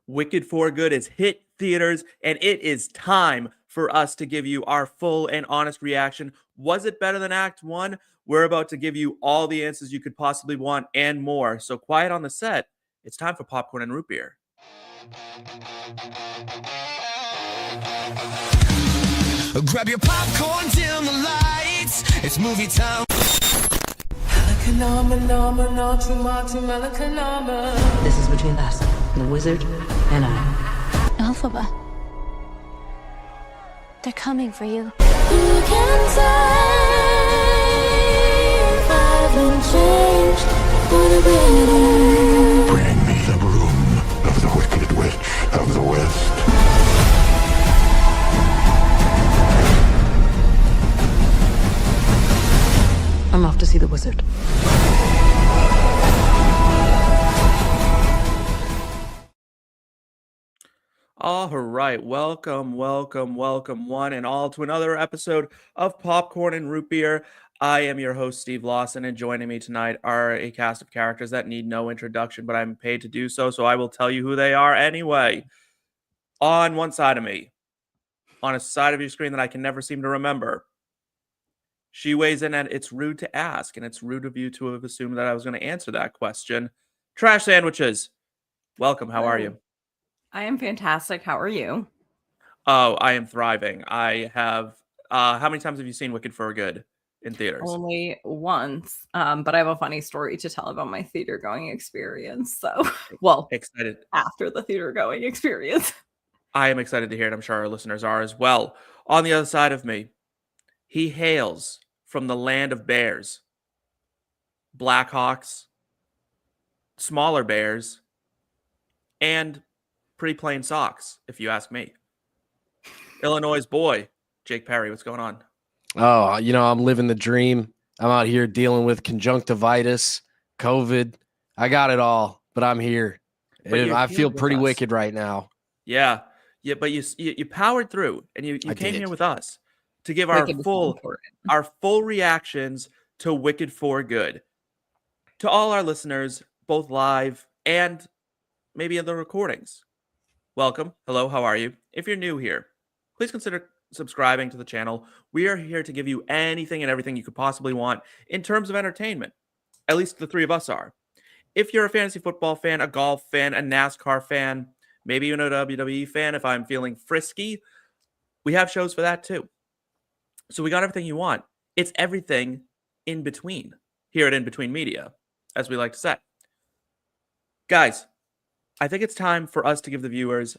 Wicked for Good is hit theaters, and it is time for us to give you our full and honest reaction. Was it better than Act 1? We're about to give you all the answers you could possibly want and more. So quiet on the set. It's time for popcorn and root beer. Grab your popcorn, dim the lights. It's movie time. This is between us, the wizard, and I. Alphaba. They're coming for you. You can say I've been changed for the better. Bring me the broom of the Wicked Witch of the West. I'm off to see the wizard. All right, welcome, one and all to another episode of Popcorn and Root Beer. I am your host, Steve Lawson, and joining me tonight are a cast of characters that need no introduction, but I'm paid to do so, so I will tell you who they are anyway. On one side of me, on a side of your screen that I can never seem to remember, she weighs in at it's rude to ask, and it's rude of you to have assumed that I was going to answer that question. Trash Sandwiches, welcome. How are you? I am fantastic. How are you? Oh, I am thriving. I have. How many times have you seen Wicked for Good in theaters? Only once, but I have a funny story to tell about my theater going experience. So, well, excited after the theater going experience. I am excited to hear it. I'm sure our listeners are as well. On the other side of me, he hails from the land of bears, Blackhawks, smaller bears, and pretty plain socks, if you ask me. Illinois' boy, Jake Parry, what's going on? Oh, I'm living the dream. I'm out here dealing with conjunctivitis, COVID. I got it all, but I'm here. I feel pretty wicked right now. Yeah, but you powered through, and you came here with us to give our full reactions to Wicked for Good. To all our listeners, both live and maybe in the recordings, welcome. Hello, how are you? If you're new here, please consider subscribing to the channel. We are here to give you anything and everything you could possibly want in terms of entertainment. At least the three of us are. If you're a fantasy football fan, a golf fan, a NASCAR fan, maybe even a WWE fan, if I'm feeling frisky, we have shows for that too. So we got everything you want. It's everything in between here at In Between Media, as we like to say. Guys, I think it's time for us to give the viewers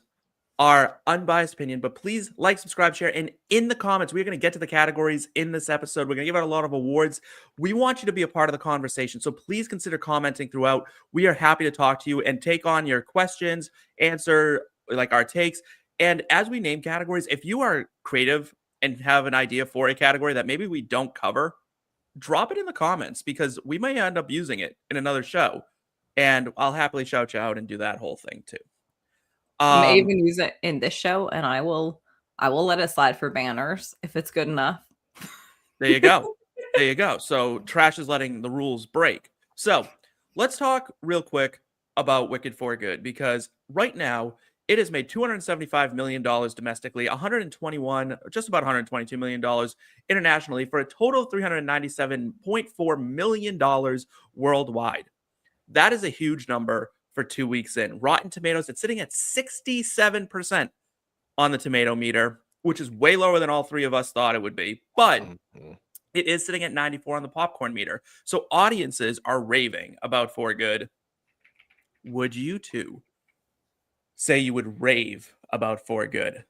our unbiased opinion, but please like, subscribe, share, and in the comments, we're going to get to the categories in this episode. We're going to give out a lot of awards. We want you to be a part of the conversation, so please consider commenting throughout. We are happy to talk to you and take on your questions, answer like our takes. And as we name categories, if you are creative and have an idea for a category that maybe we don't cover, drop it in the comments because we may end up using it in another show. And I'll happily shout you out and do that whole thing too. I may even use it in this show, and I will let it slide for banners if it's good enough. There you go. There you go. So Trash is letting the rules break. So let's talk real quick about Wicked for Good, because right now it has made $275 million domestically, just about $122 million internationally, for a total of $397.4 million worldwide. That is a huge number for 2 weeks in. Rotten Tomatoes, it's sitting at 67% on the tomato meter, which is way lower than all three of us thought it would be. But it is sitting at 94 on the popcorn meter. So audiences are raving about For Good. Would you two say you would rave about For Good?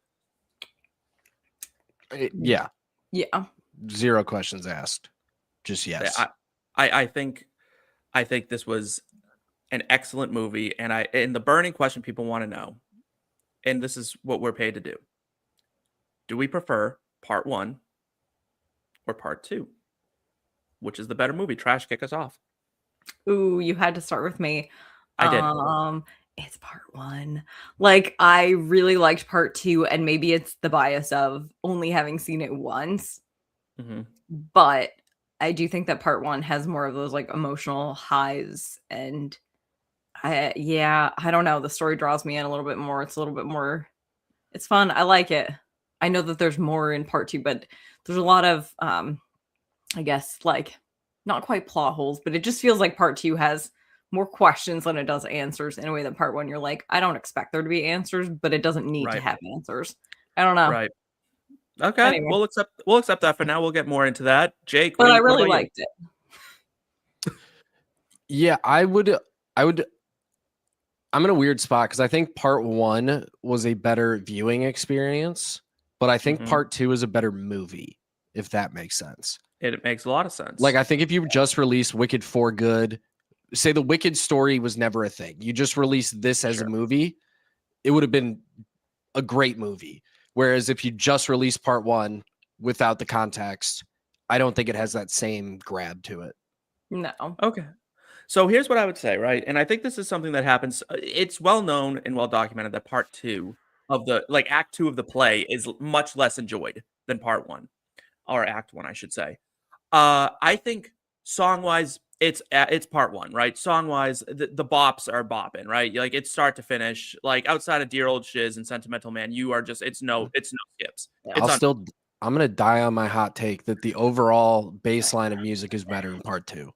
Yeah. Yeah. Zero questions asked. Just yes. I think this was an excellent movie, and the burning question people want to know, and this is what we're paid to do. Do we prefer part 1 or part 2? Which is the better movie? Trash, kick us off. Ooh, you had to start with me. I did. It's part 1. Like, I really liked part 2, and maybe it's the bias of only having seen it once. Mm-hmm. But I do think that part 1 has more of those like emotional highs and I don't know. The story draws me in a little bit more. It's a little bit more. It's fun. I like it. I know that there's more in part 2, but there's a lot of, I guess, like not quite plot holes, but it just feels like part 2 has more questions than it does answers in a way that part 1 you're like, I don't expect there to be answers, but it doesn't need to have answers. I don't know. Right. Okay. Anyway. We'll accept that for now. We'll get more into that. Jake, but I really liked it. Yeah, I'm in a weird spot because I think part 1 was a better viewing experience, but I think part 2 is a better movie, if that makes sense. It makes a lot of sense. Like, I think if you just released Wicked for Good, say the Wicked story was never a thing, you just released this as a movie, it would have been a great movie. Whereas if you just release part 1 without the context, I don't think it has that same grab to it. No. Okay. So here's what I would say, right? And I think this is something that happens. It's well known and well documented that part 2 of act 2 of the play is much less enjoyed than part 1, or act 1, I should say. I think song-wise, it's part 1, right? Song-wise, the bops are bopping, right? Like, it's start to finish. Like, outside of Dear Old Shiz and Sentimental Man, you are just it's no skips. I'm gonna die on my hot take that the overall baseline of music is better in part 2.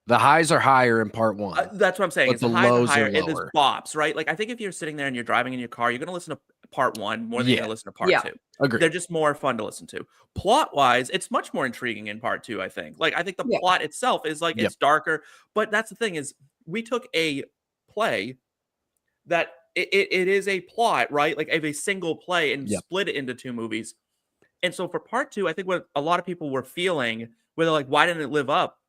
The highs are higher in part 1. That's what I'm saying. But it's the highs lows are higher. are It is lower. bops, right? Like, I think if you're sitting there and you're driving in your car, you're going to listen to part 1 more than you're going to listen to part 2. Agreed. They're just more fun to listen to. Plot-wise, it's much more intriguing in part 2, I think. Like, I think the plot itself is like, it's darker. But that's the thing is, we took a play that it is a plot, right? Like, of a single play and split it into 2 movies. And so for part 2, I think what a lot of people were feeling, where they're like, why didn't it live up?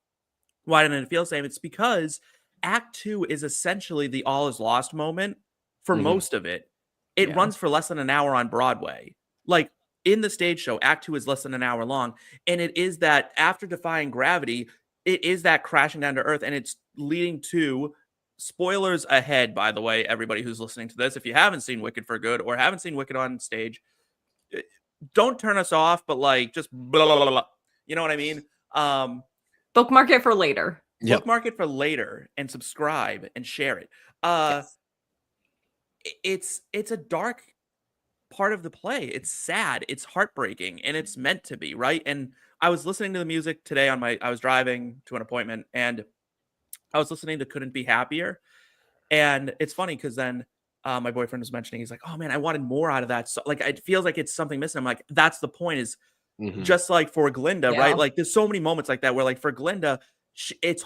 Why didn't it feel the same? It's because Act 2 is essentially the all is lost moment for most of it. It runs for less than an hour on Broadway. Like, in the stage show, Act 2 is less than an hour long. And it is that, after Defying Gravity, it is that crashing down to earth. And it's leading to, spoilers ahead, by the way, everybody who's listening to this. If you haven't seen Wicked for Good or haven't seen Wicked on stage, don't turn us off, but like, just blah, blah, blah, blah. You know what I mean? Bookmark it for later. Bookmark it for later and subscribe and share it. It's a dark part of the play. It's sad. It's heartbreaking, and it's meant to be, right? And I was listening to the music today I was driving to an appointment, and I was listening to Couldn't Be Happier. And it's funny because then my boyfriend was mentioning, he's like, oh man, I wanted more out of that. So, like, it feels like it's something missing. I'm like, that's the point, is just like for Glinda, right? Like, there's so many moments like that where, like, for Glinda, it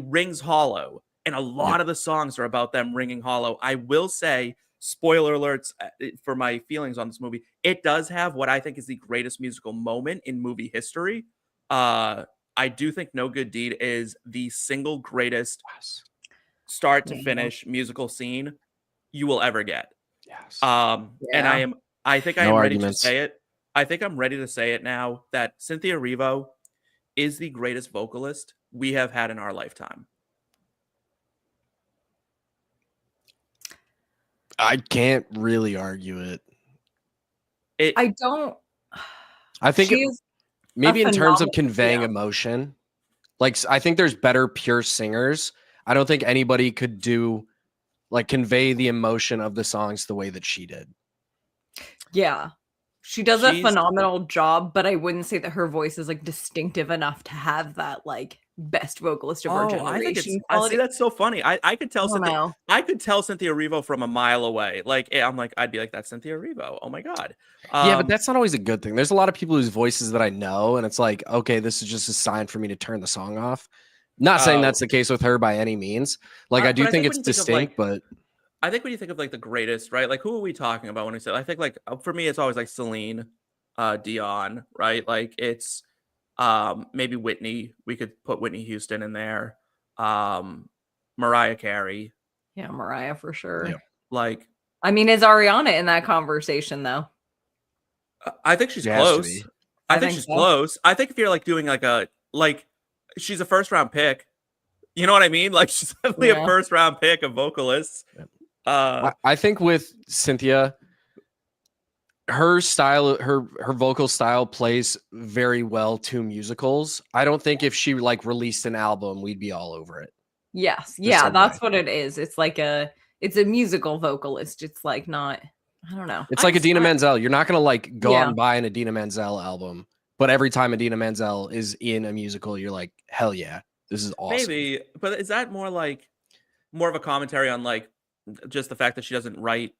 rings hollow, and a lot of the songs are about them ringing hollow. I will say, spoiler alerts for my feelings on this movie, it does have what I think is the greatest musical moment in movie history. I do think No Good Deed is the single greatest start to finish musical scene you will ever get. And I think I am ready to say it. I think I'm ready to say it now that Cynthia Erivo is the greatest vocalist we have had in our lifetime. I can't really argue it. I think maybe in terms of conveying emotion, like, I think there's better pure singers. I don't think anybody could convey the emotion of the songs the way that she did. Yeah. She does a phenomenal job, but I wouldn't say that her voice is like distinctive enough to have that like best vocalist of her generation. I see, that's so funny. I could tell Cynthia Erivo from a mile away. Like, I'd be like, that's Cynthia Erivo. Oh my God. Yeah, but that's not always a good thing. There's a lot of people whose voices that I know, and it's like, okay, this is just a sign for me to turn the song off. Not saying that's the case with her by any means. Like, I do think it's distinct, but I think when you think of like the greatest, right? Like, who are we talking about when we say? I think like for me, it's always like Celine Dion, right? Like, it's maybe Whitney. We could put Whitney Houston in there. Mariah Carey. Yeah, Mariah for sure. Yeah. Like, I mean, is Ariana in that conversation though? I think she's close. I think she's close. I think if you're like doing she's a first round pick. You know what I mean? Like, she's definitely a first round pick of vocalists. I think with Cynthia, her style, her vocal style plays very well to musicals. I don't think if she like released an album, we'd be all over it. Yes. Yeah, that's what it is. It's like it's a musical vocalist. It's like not, I don't know. It's like Idina Menzel. You're not gonna like go out and buy an Idina Menzel album, but every time Idina Menzel is in a musical, you're like, hell yeah, this is awesome. Maybe, but is that more of a commentary on like just the fact that she doesn't write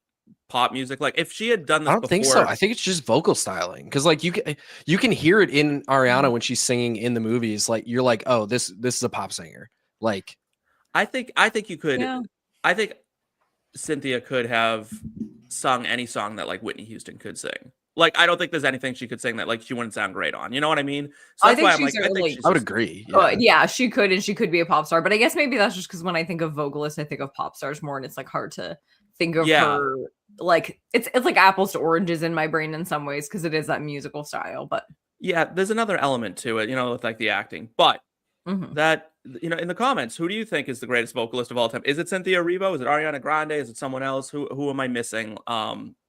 pop music? Like if she had done this, I don't think so. I think it's just vocal styling, because like you can hear it in Ariana when she's singing in the movies. Like you're like, oh, this is a pop singer. Like I think you could. Yeah. I think Cynthia could have sung any song that like Whitney Houston could sing. Like I don't think there's anything she could sing that like she wouldn't sound great on. You know what I mean? So that's why I'm like, I would agree. Yeah, she could, and she could be a pop star. But I guess maybe that's just because when I think of vocalists, I think of pop stars more, and it's like hard to think of her. Like it's like apples to oranges in my brain in some ways because it is that musical style. But yeah, there's another element to it, with like the acting. But that in the comments, who do you think is the greatest vocalist of all time? Is it Cynthia Erivo? Is it Ariana Grande? Is it someone else? Who am I missing?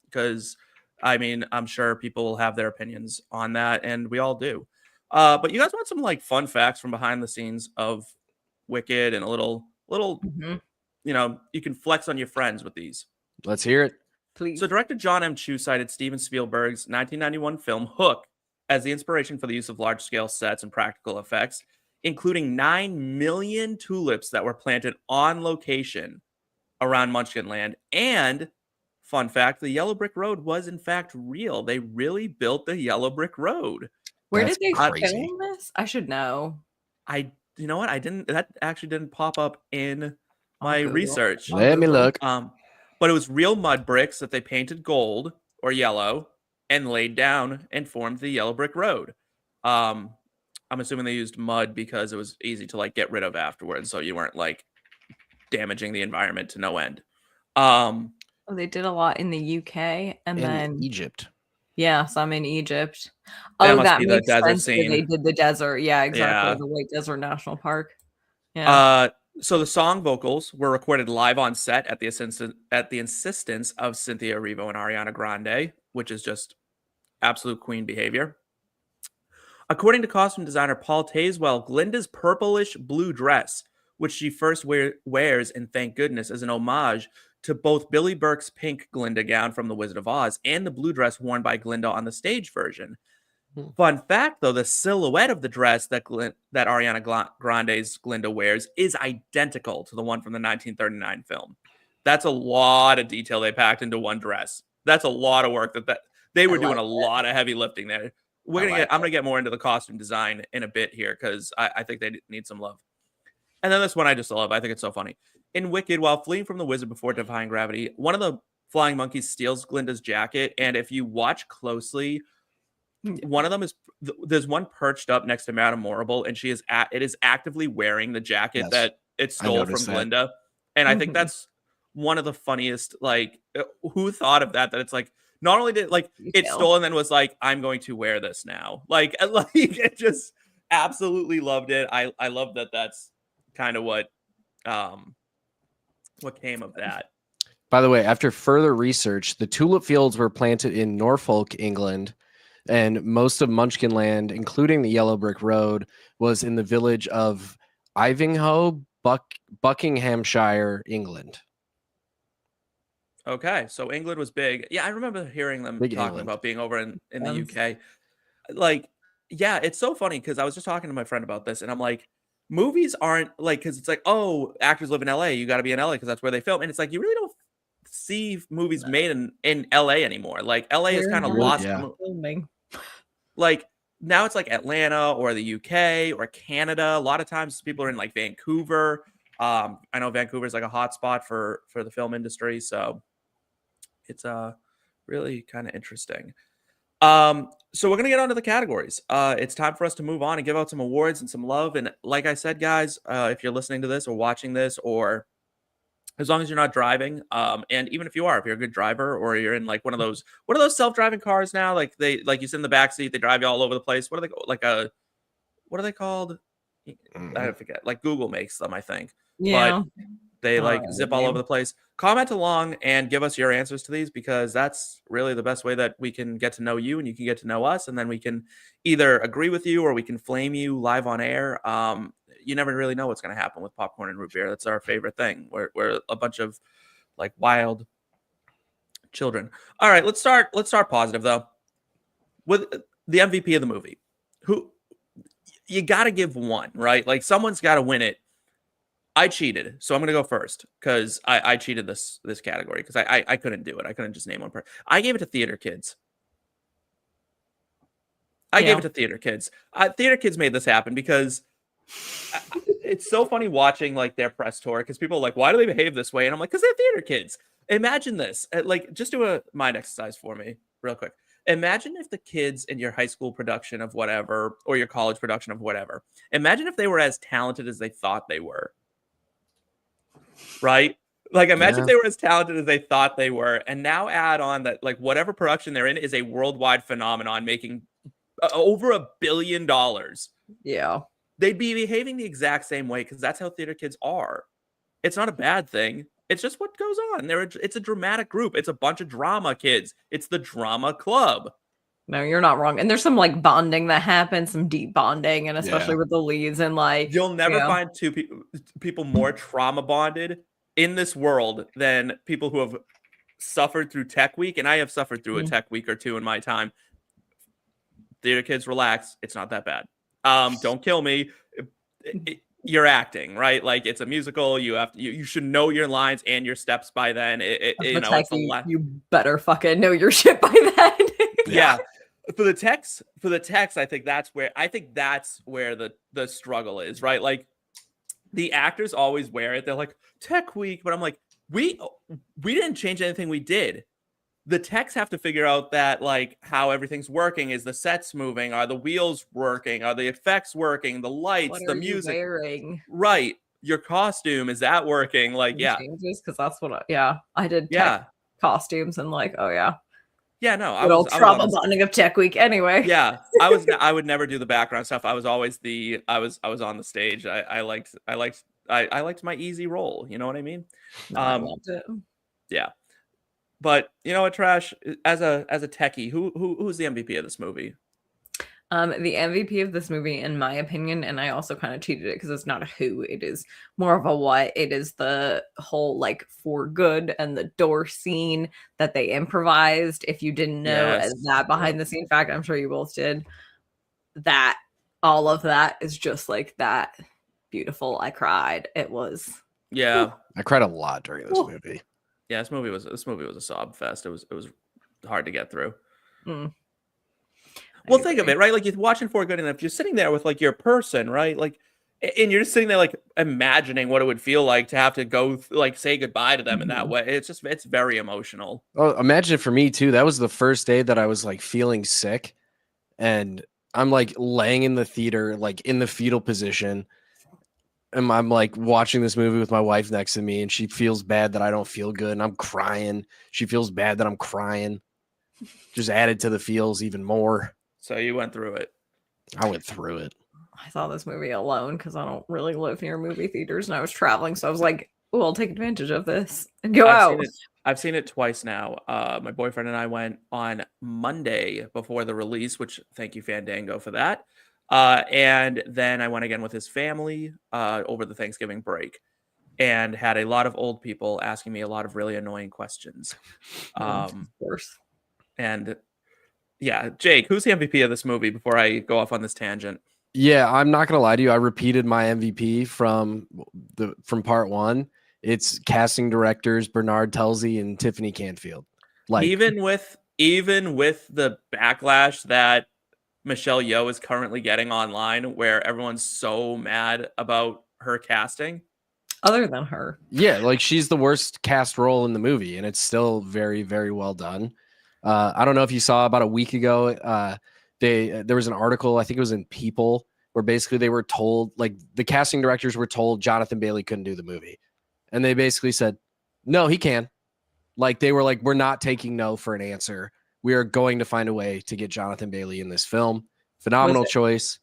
Because I mean, I'm sure people will have their opinions on that, and we all do. But you guys want some like fun facts from behind the scenes of Wicked and a little, you can flex on your friends with these. Let's hear it. Please. So director Jon M cited Steven Spielberg's 1991 film Hook as the inspiration for the use of large-scale sets and practical effects, including 9 million tulips that were planted on location around Munchkinland. And fun fact, the yellow brick road was in fact real. They really built the yellow brick road. Where did they film this? I should know. You know what? That actually didn't pop up in my research. Let me look. But it was real mud bricks that they painted gold or yellow and laid down and formed the yellow brick road. I'm assuming they used mud because it was easy to like get rid of afterwards, so you weren't like damaging the environment to no end. They did a lot in the UK and then Egypt. Yeah, some in Egypt. That makes sense. They did the desert. Yeah, exactly. Yeah. The White Desert National Park. Yeah. So the song vocals were recorded live on set at the insistence of Cynthia Erivo and Ariana Grande, which is just absolute queen behavior. According to costume designer Paul Tazewell, Glinda's purplish blue dress, which she first wears in Thank Goodness, is an homage to both Billy Burke's pink Glinda gown from The Wizard of Oz and the blue dress worn by Glinda on the stage version. Fun fact, though, the silhouette of the dress that Ariana Grande's Glinda wears is identical to the one from the 1939 film. That's a lot of detail they packed into one dress. That's a lot of work that they were doing a lot of heavy lifting there. I'm gonna get more into the costume design in a bit here because I think they need some love. And then this one I just love. I think it's so funny. In Wicked, while fleeing from the wizard before defying gravity, one of the flying monkeys steals Glinda's jacket, and if you watch closely, one of them there's one perched up next to Madame Morrible, and it is actively wearing the jacket that it stole from Glinda. And I think that's one of the funniest. Like, who thought of that? That it's like not only did it stole and then was like, I'm going to wear this now. Like it just absolutely loved it. I love that. That's kind of what came of that. By the way, after further research, the tulip fields were planted in Norfolk, England. And most of Munchkinland, including the Yellow Brick Road, was in the village of Ivinghoe, Buckinghamshire, England. Okay, so England was big. Yeah, I remember hearing them talking about being over in the UK. Like, yeah, it's so funny because I was just talking to my friend about this, and I'm like, movies aren't like, because it's like, oh, actors live in LA, you got to be in LA because that's where they film. And it's like, you really don't see movies made in LA anymore. Like, LA is kind of lost. Filming. Like now it's like Atlanta or the UK or Canada. A lot of times people are in like Vancouver. I know Vancouver is like a hot spot for the film industry. So it's really kind of interesting. So we're going to get on to the categories. It's time for us to move on and give out some awards and some love. And like I said, guys, if you're listening to this or watching this, or as long as you're not driving, and even if you're a good driver, or you're in like one of those self-driving cars now, like you sit in the back seat, they drive you all over the place. What are they called? I forget. Like Google makes them, I think. Yeah. But they zip all over the place. Comment along and give us your answers to these, because that's really the best way that we can get to know you and you can get to know us, and then we can either agree with you or we can flame you live on air. you never really know what's going to happen with popcorn and root beer. That's our favorite thing. We're a bunch of like wild children. All right, let's start positive though. With the MVP of the movie, who you got to give one, right? Like someone's got to win it. I cheated, so I'm going to go first because I cheated this category because I couldn't do it. I couldn't just name one person. I gave it to Theater Kids. Gave it to Theater Kids. Theater Kids made this happen because it's so funny watching like their press tour because people are like, why do they behave this way? And I'm like, because they're Theater Kids. Imagine this. Like, just do a mind exercise for me real quick. Imagine if the kids in your high school production of whatever or your college production of whatever, imagine if they were as talented as they thought they were. Right? Like imagine if they were as talented as they thought they were, and now add on that like whatever production they're in is a worldwide phenomenon making over $1 billion. Yeah. They'd be behaving the exact same way because that's how Theater Kids are. It's not a bad thing. It's just what goes on. It's a dramatic group. It's a bunch of drama kids. It's the drama club. No, you're not wrong. And there's some like bonding that happens, some deep bonding, and especially with the leads and like you'll never find two people more trauma bonded in this world than people who have suffered through Tech Week, and I have suffered through a Tech Week or two in my time. Theater Kids, relax. It's not that bad. Don't kill me. You're acting, right? Like it's a musical. You should know your lines and your steps by then. You better fucking know your shit by then. Yeah. For the text, I think that's where the struggle is, right? Like the actors always wear it. They're like Tech Week, but I'm like, we didn't change anything we did. The techs have to figure out that like how everything's working. Is the sets moving? Are the wheels working? Are the effects working? The lights, the music. You wearing? Right. Your costume, is that working? Like, changes because that's what I did. Tech costumes and like, no, I was trauma bonding of Tech Week anyway. Yeah, I would never do the background stuff. I was always I was on the stage. I liked my easy role. You know what I mean? I loved it. Yeah. But you know what, Trash? As a techie, who's the MVP of this movie? The MVP of this movie, in my opinion, and I also kind of cheated it because it's not a who, it is more of a what. It is the whole like for good and the door scene that they improvised. If you didn't know that behind the scene fact, I'm sure you both did. That all of that is just like that beautiful. I cried. It was I cried a lot during this movie. Yeah, this movie was a sob fest. It was hard to get through. Well, think of it, right? Like you're watching For Good, and if you're sitting there with like your person, right? Like, and you're just sitting there like imagining what it would feel like to have to go like say goodbye to them in that way. It's very emotional. Oh, imagine it for me too. That was the first day that I was like feeling sick, and I'm like laying in the theater, like in the fetal position. And I'm like watching this movie with my wife next to me, and she feels bad that I don't feel good, and I'm crying. She feels bad that I'm crying. Just added to the feels even more. So you went through it. I went through it. I saw this movie alone because I don't really live near movie theaters, and I was traveling, so I was like, "Oh, I'll take advantage of this and go out." I've seen it twice now. My boyfriend and I went on Monday before the release, which thank you Fandango for that. And then I went again with his family over the Thanksgiving break, and had a lot of old people asking me a lot of really annoying questions. Of course. And yeah, Jake, who's the MVP of this movie before I go off on this tangent? Yeah, I'm not gonna lie to you. I repeated my MVP from part one. It's casting directors Bernard Telsey and Tiffany Canfield. Like even with the backlash that Michelle Yeoh is currently getting online, where everyone's so mad about her casting. Other than her. Yeah, like she's the worst cast role in the movie, and it's still very, very well done. I don't know if you saw about a week ago, there was an article, I think it was in People, where basically they were told, like the casting directors were told Jonathan Bailey couldn't do the movie. And they basically said, no, he can. Like they were like, we're not taking no for an answer. We are going to find a way to get Jonathan Bailey in this film. Phenomenal choice.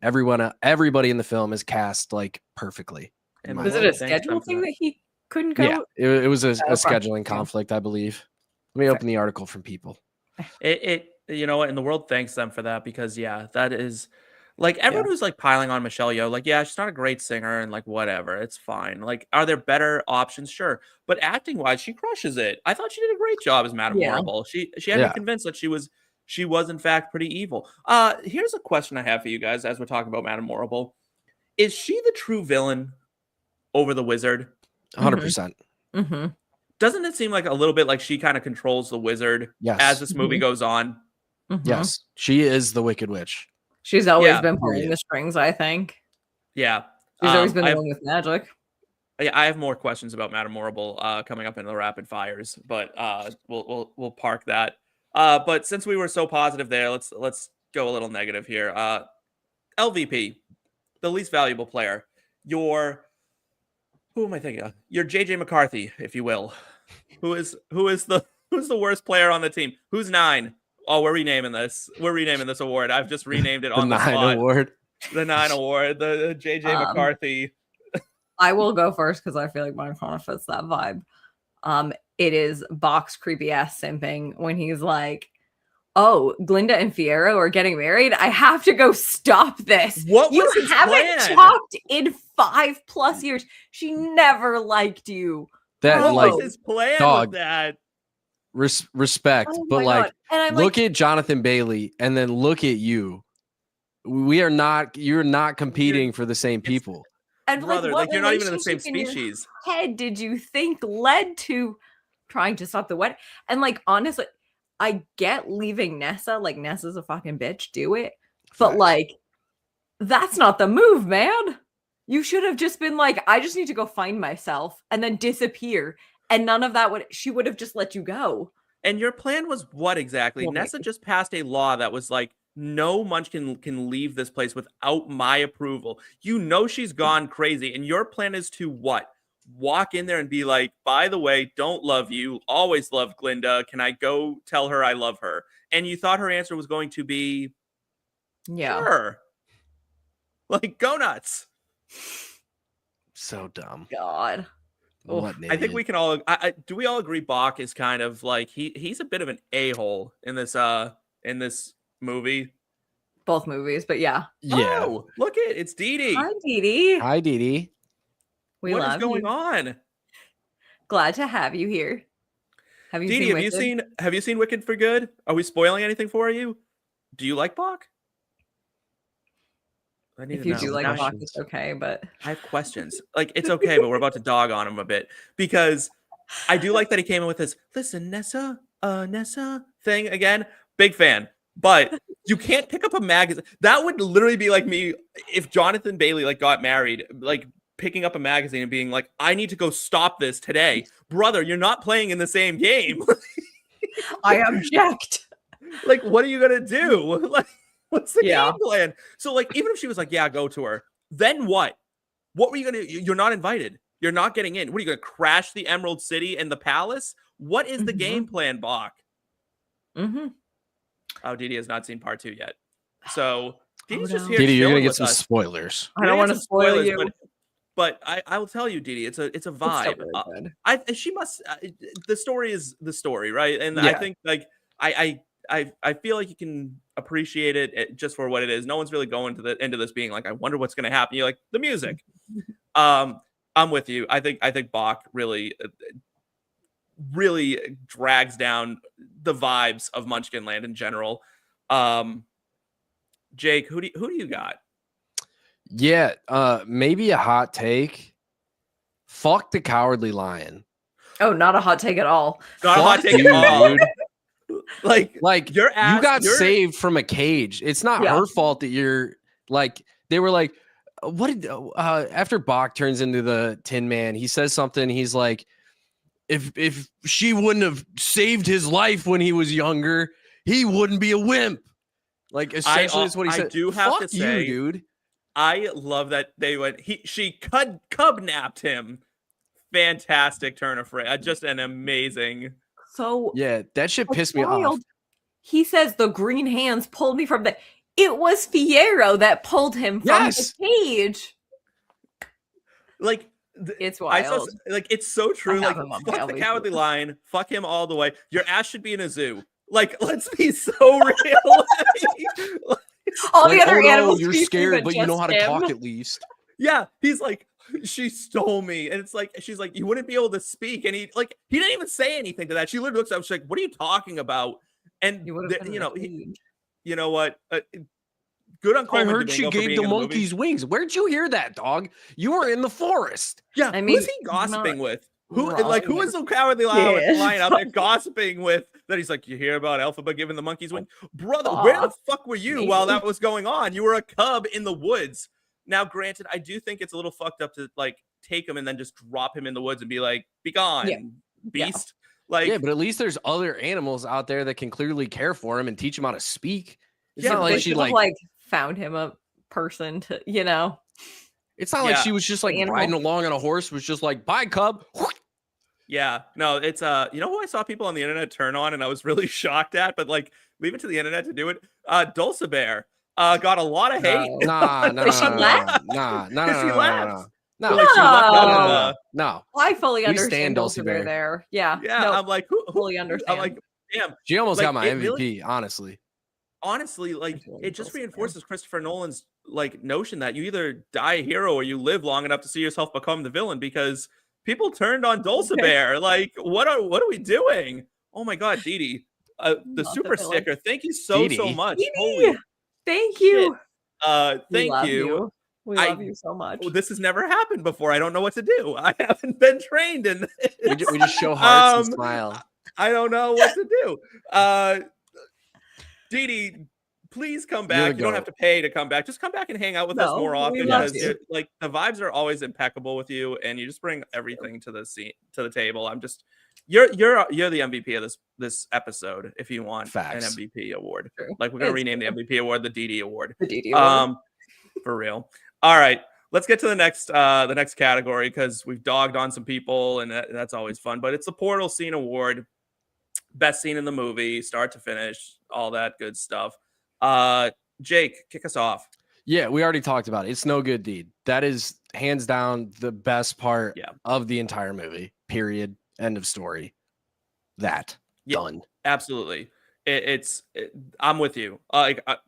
Everybody in the film is cast like perfectly. And was it a schedule thing that he couldn't go? Yeah, it was a scheduling conflict, I believe. Let me open the article from People. It you know what? And the world thanks them for that because that is Like everyone who's like piling on Michelle Yeoh, like, yeah, she's not a great singer and like whatever, it's fine. Like, are there better options? Sure. But acting wise, she crushes it. I thought she did a great job as Madame Horrible. She had me convinced that she was in fact pretty evil. Here's a question I have for you guys as we're talking about Madame Horrible. Is she the true villain over the wizard? 100%. Mm-hmm. Doesn't it seem like a little bit like she kind of controls the wizard as this movie goes on? Mm-hmm. Yes. She is the Wicked Witch. She's always been pulling the strings, I think. Yeah. She's always been the one with magic. Yeah, I have more questions about Madame Horrible coming up in the rapid fires, but we'll park that. But since we were so positive there, let's go a little negative here. LVP, the least valuable player. Who am I thinking of? You're JJ McCarthy, if you will. Who's the worst player on the team? Who's 9? Oh, we're renaming this. We're renaming this award. I've just renamed it on the 9 spot. award. The 9 award. The JJ McCarthy. I will go first because I feel like mine kind of fits that vibe. It is Bach's creepy ass simping when he's like, "Oh, Glinda and Fiyero are getting married. I have to go stop this. What was you his haven't plan? talked in 5+ years. She never liked you. That what was like his plan dog. with that? Respect, Oh but my like God. And I'm look like, at Jonathan Bailey and then look at you. You're not competing for the same people. and Brother, what like you're not even in the same relationship in your species. head did you think led to trying to stop the wedding? And like honestly, I get leaving Nessa. Like Nessa's a fucking bitch. Do it, but Facts. like that's not the move, man. You should have just been like, I just need to go find myself and then disappear. And none of that she would have just let you go. And your plan was what exactly? Well, Nessa just passed a law that was like, no munchkin can leave this place without my approval. You know she's gone crazy. And your plan is to what? Walk in there and be like, by the way, don't love you. Always love Glinda. Can I go tell her I love her? And you thought her answer was going to be, sure. Like, go nuts. So dumb. God. I think we can all. Do we all agree? Bach is kind of like he's a bit of an a-hole in this movie. Both movies, but yeah. Yeah. Oh, look it. It's Dee Dee. Hi, Dee Dee. Hi, Dee Dee. What is going on? Glad to have you here. Have you Dee Dee, have you seen Wicked for Good? Are we spoiling anything for you? Do you like Bach? If you do like Bach, it's okay, but I have questions. Like, it's okay, but we're about to dog on him a bit because I do like that he came in with this, listen, Nessa thing again. Big fan. But you can't pick up a magazine. That would literally be like me if Jonathan Bailey like got married, like picking up a magazine and being like, I need to go stop this today. Brother, you're not playing in the same game. I object. Like, what are you going to do? Like, what's the game plan? So, like, even if she was like, yeah, go to her, then what? What were you going to do? You're not invited. You're not getting in. What are you going to crash the Emerald City and the palace? What is the game plan, Bach? Mm-hmm. Oh, Dee Dee has not seen part 2 yet. So, Dee Dee's just here. Dee Dee, you're going to get with some us. spoilers. I don't want to spoil you. But I will tell you, Dee Dee, it's a vibe. She must. The story is the story, right? And I think like I feel like you can appreciate it just for what it is. No one's really going into this being like, I wonder what's going to happen. You're like the music. I'm with you. I think Bach really drags down the vibes of Munchkinland in general. Jake, who do you got? Yeah, maybe a hot take. Fuck the Cowardly Lion. Oh, not a hot take at all. Not a hot take at all. Dude. like your ass, you got saved from a cage. It's not her fault that you're like. They were like, what did after Bach turns into the Tin Man, he says something. He's like, if she wouldn't have saved his life when he was younger, he wouldn't be a wimp. Like essentially, that's what he said. I do have Fuck to say, you, dude. I love that she cub napped him. Fantastic turn of phrase. Just an amazing. So yeah, that shit pissed me off. He says the green hands pulled me from the. It was Fiyero that pulled him from the cage. Like it's wild. It's so true. Like fuck the Cowardly Lion. Fuck him all the way. Your ass should be in a zoo. Like let's be so real. all the other animals. You're scared, but you know how to talk at least. Yeah, he's like, she stole me, and it's like, she's like, you wouldn't be able to speak, and he didn't even say anything to that. She literally looks at him, she's like, what are you talking about? And you know what? Good on Coleman. I heard she gave the monkeys wings. Where'd you hear that, dog? You were in the forest. Yeah, I mean, who's he gossiping with? Who is the cowardly lion out there gossiping with that? He's like, you hear about Elphaba giving the monkeys wings? Brother, where the fuck were you while that was going on? You were a cub in the woods. Now, granted, I do think it's a little fucked up to like take him and then just drop him in the woods and be like, be gone, beast. Like, yeah, but at least there's other animals out there that can clearly care for him and teach him how to speak. It's not like she like found him a person to, It's not like she was just like riding along on a horse, was just like, bye, cub. Yeah, no, it's you know who I saw people on the internet turn on and I was really shocked at, but like leave it to the internet to do it. Dulcibert got a lot of hate. No. I fully understand Dulcibert there. Yeah. I'm like, who fully understand. I'm like, damn. She almost got my MVP, honestly. Honestly, like it just reinforces Christopher Nolan's like notion that you either die a hero or you live long enough to see yourself become the villain, because people turned on Dulcibert. Like, what are we doing? Oh my god, Didi. The super sticker. Thank you so much. Holy thank you. Thank you. We love you so much. This has never happened before. I don't know what to do. I haven't been trained in this. We just show hearts and smile. I don't know what to do. Didi, please come back. You don't have to pay to come back. Just come back and hang out with us more often, because like the vibes are always impeccable with you, and you just bring everything to the table. I'm just you're the MVP of this episode if you want an MVP award. True. Like we're gonna rename the MVP award the Didi Award. The Didi Award. For real. All right. Let's get to the next category, because we've dogged on some people and that's always fun. But it's the Portal Scene Award. Best scene in the movie, start to finish, all that good stuff. Jake, kick us off. Yeah, we already talked about it. It's No Good Deed. That is hands down the best part of the entire movie. Period. End of story. Done. Absolutely. I'm with you.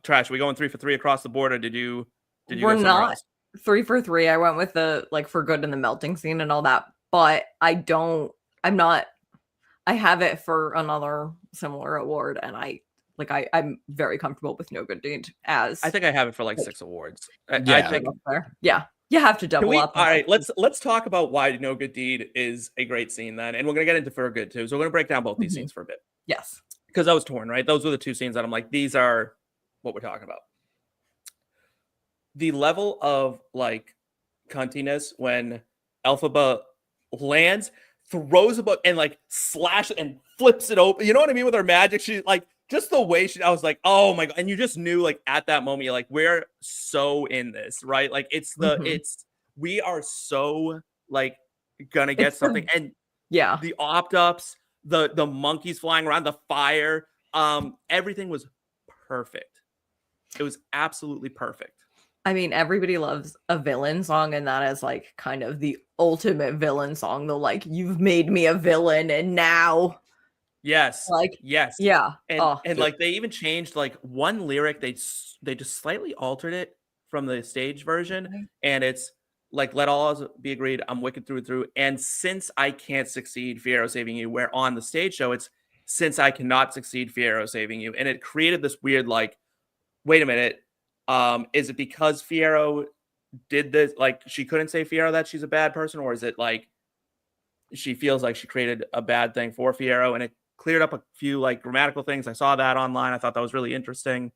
Trash. Are we going 3 for 3 across the board, or did you? We're not else? 3 for 3. I went with the for good in the melting scene and all that, but I have it for another similar award, and I'm very comfortable with No Good Deed. As I think I have it for 6 awards. I think you have to double up. All right, let's talk about why No Good Deed is a great scene then, and we're gonna get into For Good too. So we're gonna break down both these scenes for a bit. Yes, because I was torn. Right, those were the two scenes that I'm like, these are what we're talking about. The level of cuntiness when Elphaba lands, throws a book and slashes and flips it open. You know what I mean? With her magic, she just the way I was like, oh my god. And you just knew at that moment, you're we're so in this, right? We are so gonna get something. And the opt-ups, the monkeys flying around, the fire, everything was perfect. It was absolutely perfect. I mean, everybody loves a villain song, and that is kind of the ultimate villain song. The you've made me a villain, and now, yes, yes, yeah, and they even changed one lyric. They just slightly altered it from the stage version, and it's let all us be agreed. I'm wicked through and through, and since I can't succeed, Fiyero saving you. Where on the stage show, it's since I cannot succeed, Fiyero saving you, and it created this weird wait a minute. Is it because Fiyero did this? She couldn't say Fiyero that she's a bad person, or is it she feels like she created a bad thing for Fiyero? And it cleared up a few grammatical things. I saw that online. I thought that was really interesting.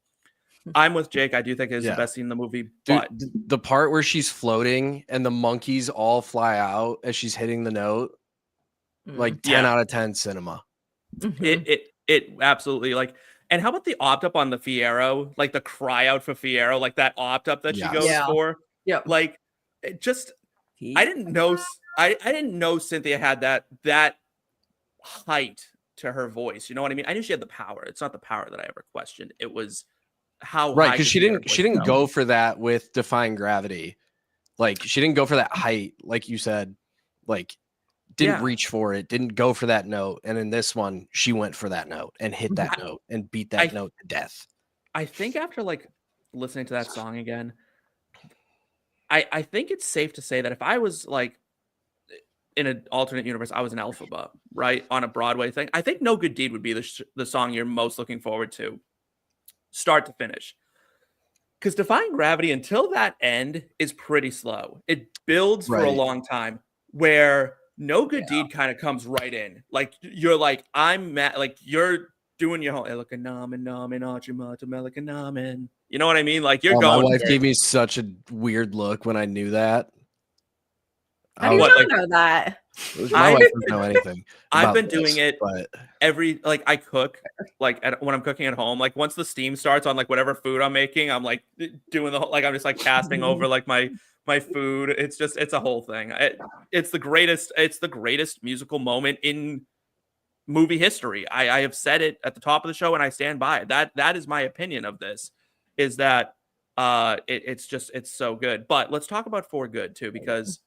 I'm with Jake. I do think it is the best scene in the movie. But the part where she's floating and the monkeys all fly out as she's hitting the note, 10 out of 10 cinema. It absolutely And how about the opt-up on the Fiyero? The cry out for Fiyero, that opt-up that she goes for? Yeah. It just I didn't know Cynthia had that height to her voice. You know what I mean? I knew she had the power. It's not the power that I ever questioned. It was how right, because she didn't go for that with Defying Gravity. She didn't go for that height, like you said. Didn't reach for it, didn't go for that note. And in this one, she went for that note and hit that note and beat that note to death. I think after listening to that song again, I think it's safe to say that if I was like in an alternate universe, I was an Elphaba, right, on a Broadway thing, I think No Good Deed would be the song you're most looking forward to, start to finish. Because Defying Gravity, until that end, is pretty slow. It builds for a long time, where No Good Deed kind of comes right in. Like, you're like, I'm mad. Like, you're doing your whole, you know what I mean? Like, you're going. My wife gave me such a weird look when I knew that. How do you not know that? My wife doesn't know anything. I've been doing it every, like, I cook, like, when I'm cooking at home, like, once the steam starts on, like, whatever food I'm making, I'm, like, doing the whole, like, I'm just, like, casting over, like, my food. It's just, it's a whole thing. It's the greatest musical moment in movie history. I have said it at the top of the show, and I stand by it. That is my opinion of this, is that it's so good. But let's talk about For Good too, because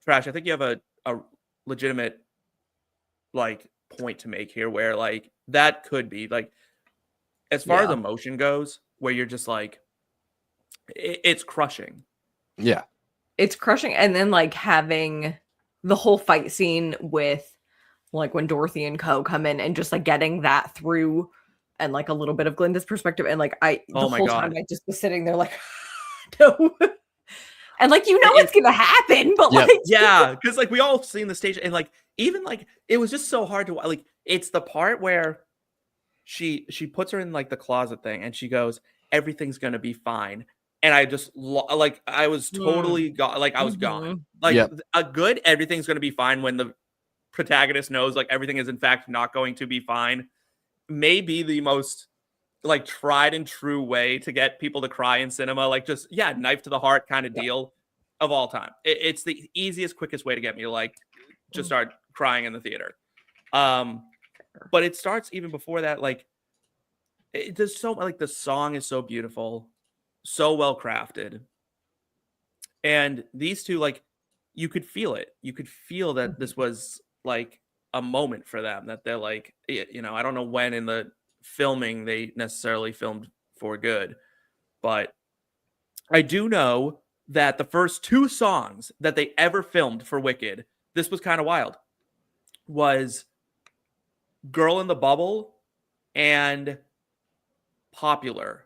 Trash, I think you have a legitimate, like, point to make here, where, like, that could be, like, as far as emotion goes, where you're just like, it's crushing. Yeah, it's crushing. And then, like, having the whole fight scene with, like, when Dorothy and Co come in and just, like, getting that through, and, like, a little bit of Glinda's perspective, and, like, the whole time I just was sitting there like, no. And, like, you know it's gonna happen, but like, yeah, because, like, we all seen the stage, and, like, even, like, it was just so hard to, like, it's the part where she puts her in, like, the closet thing, and she goes, everything's gonna be fine, and I just like, I was totally like, I was gone. Like, a good everything's gonna be fine when the protagonist knows, like, everything is in fact not going to be fine, may be the most, like, tried and true way to get people to cry in cinema, like, just knife to the heart kind of deal of all time. It's the easiest, quickest way to get me to, like, just start crying in the theater. But it starts even before that. Like, there's so, like, the song is so beautiful, so well crafted, and these two, like, you could feel it. You could feel that this was, like, a moment for them, that they're like, you know, I don't know when in the filming they necessarily filmed For Good, but I do know that the first two songs that they ever filmed for Wicked, this was kind of wild, was Girl in the Bubble and Popular.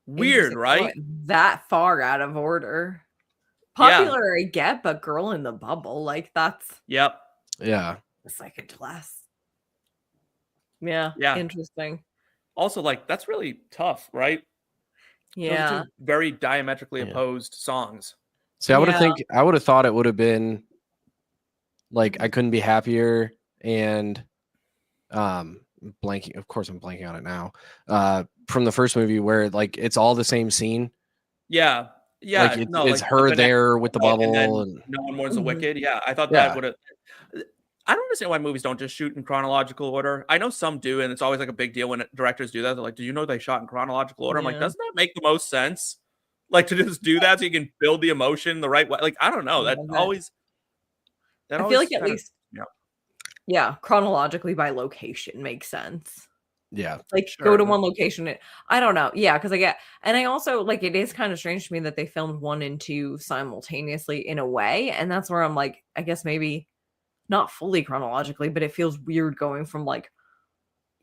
Weird, right? That far out of order. Popular I get, but Girl in the Bubble, like, that's yeah, the second class. Yeah. Interesting. Also, like, that's really tough, right? Yeah. Those are two very diametrically opposed songs. See, I would have thought it would have been, like, I Couldn't Be Happier and blanking. Of course, I'm blanking on it now. From the first movie, where, like, it's all the same scene. Yeah. Like, it's her there with the bubble, and no one mourns the wicked. Yeah, I thought that would have. I don't understand why movies don't just shoot in chronological order. I know some do, and it's always, like, a big deal when directors do that. They're like, "Do you know they shot in chronological order?" I'm like, doesn't that make the most sense? Like, to just do that so you can build the emotion the right way. Like, I don't know. That always. I feel like at least, chronologically by location makes sense. Yeah, like, go to one location. I don't know. Yeah, because I get, and I also, like, it is kind of strange to me that they filmed 1 and 2 simultaneously in a way, and that's where I'm like, I guess maybe not fully chronologically, but it feels weird going from, like,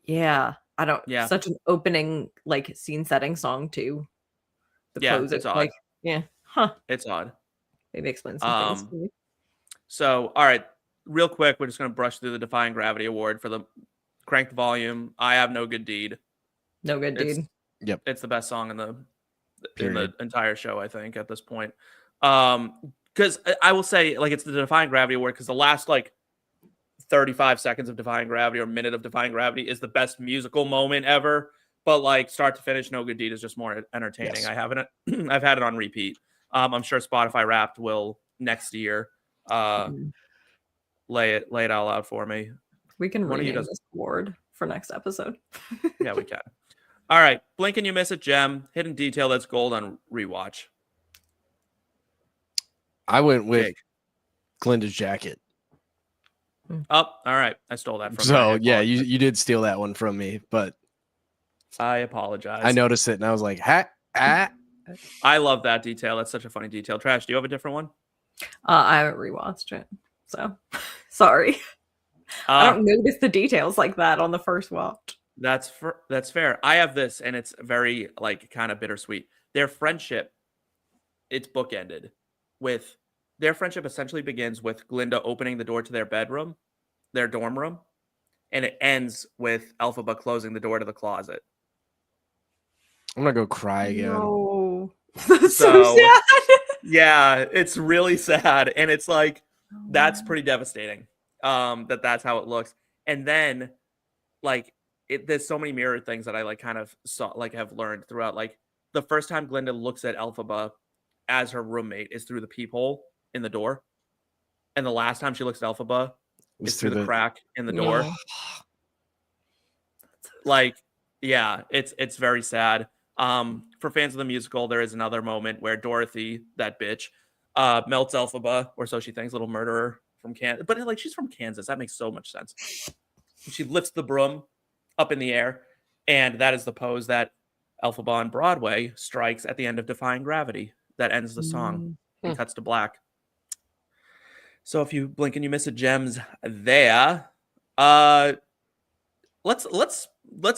such an opening, like, scene setting song to the close. It's odd. Like, it's odd. Maybe explain some things to me. So, all right, real quick, we're just gonna brush through the Defying Gravity Award for the Crank the Volume. I Have No Good Deed. No Good Deed. Yep, it's the best song in the entire show, I think, at this point. Because I will say, like, it's the Defying Gravity Award because the last, like, 35 seconds of Defying Gravity or minute of Defying Gravity is the best musical moment ever. But, like, start to finish, No Good Deed is just more entertaining. Yes. I've had it on repeat. I'm sure Spotify Wrapped will next year lay it all out for me. We can rename this award for next episode. Yeah, we can. All right, blink and you miss it, Gem. Hidden detail that's gold on rewatch. I went with Glinda's jacket. Oh, all right. I stole that from you. So, yeah, you did steal that one from me, but I apologize. I noticed it and I was like, ha. I love that detail. That's such a funny detail. Trash, do you have a different one? I haven't rewatched it, so sorry. I don't notice the details like that on the first watch. That's fair. I have this, and it's very like kind of bittersweet. Their friendship, it's bookended with their friendship. Essentially begins with Glinda opening the door to their bedroom, their dorm room, and it ends with Elphaba closing the door to the closet. I'm gonna go cry again. No. That's so sad. Yeah, it's really sad, and it's like that's pretty devastating. That's how it looks, and then like there's so many mirror things that I like kind of saw, like have learned throughout. Like the first time Glinda looks at Elphaba as her roommate is through the peephole in the door, and the last time she looks at Elphaba is through the crack in the door. Like, yeah, it's very sad. For fans of the musical, there is another moment where Dorothy, that bitch, melts Elphaba, or so she thinks, little murderer from Kansas. But like, she's from Kansas. That makes so much sense. She lifts the broom up in the air, and that is the pose that Elphaba on Broadway strikes at the end of Defying Gravity. That ends the song and cuts to black. So if you blink and you miss it, gems there. Let's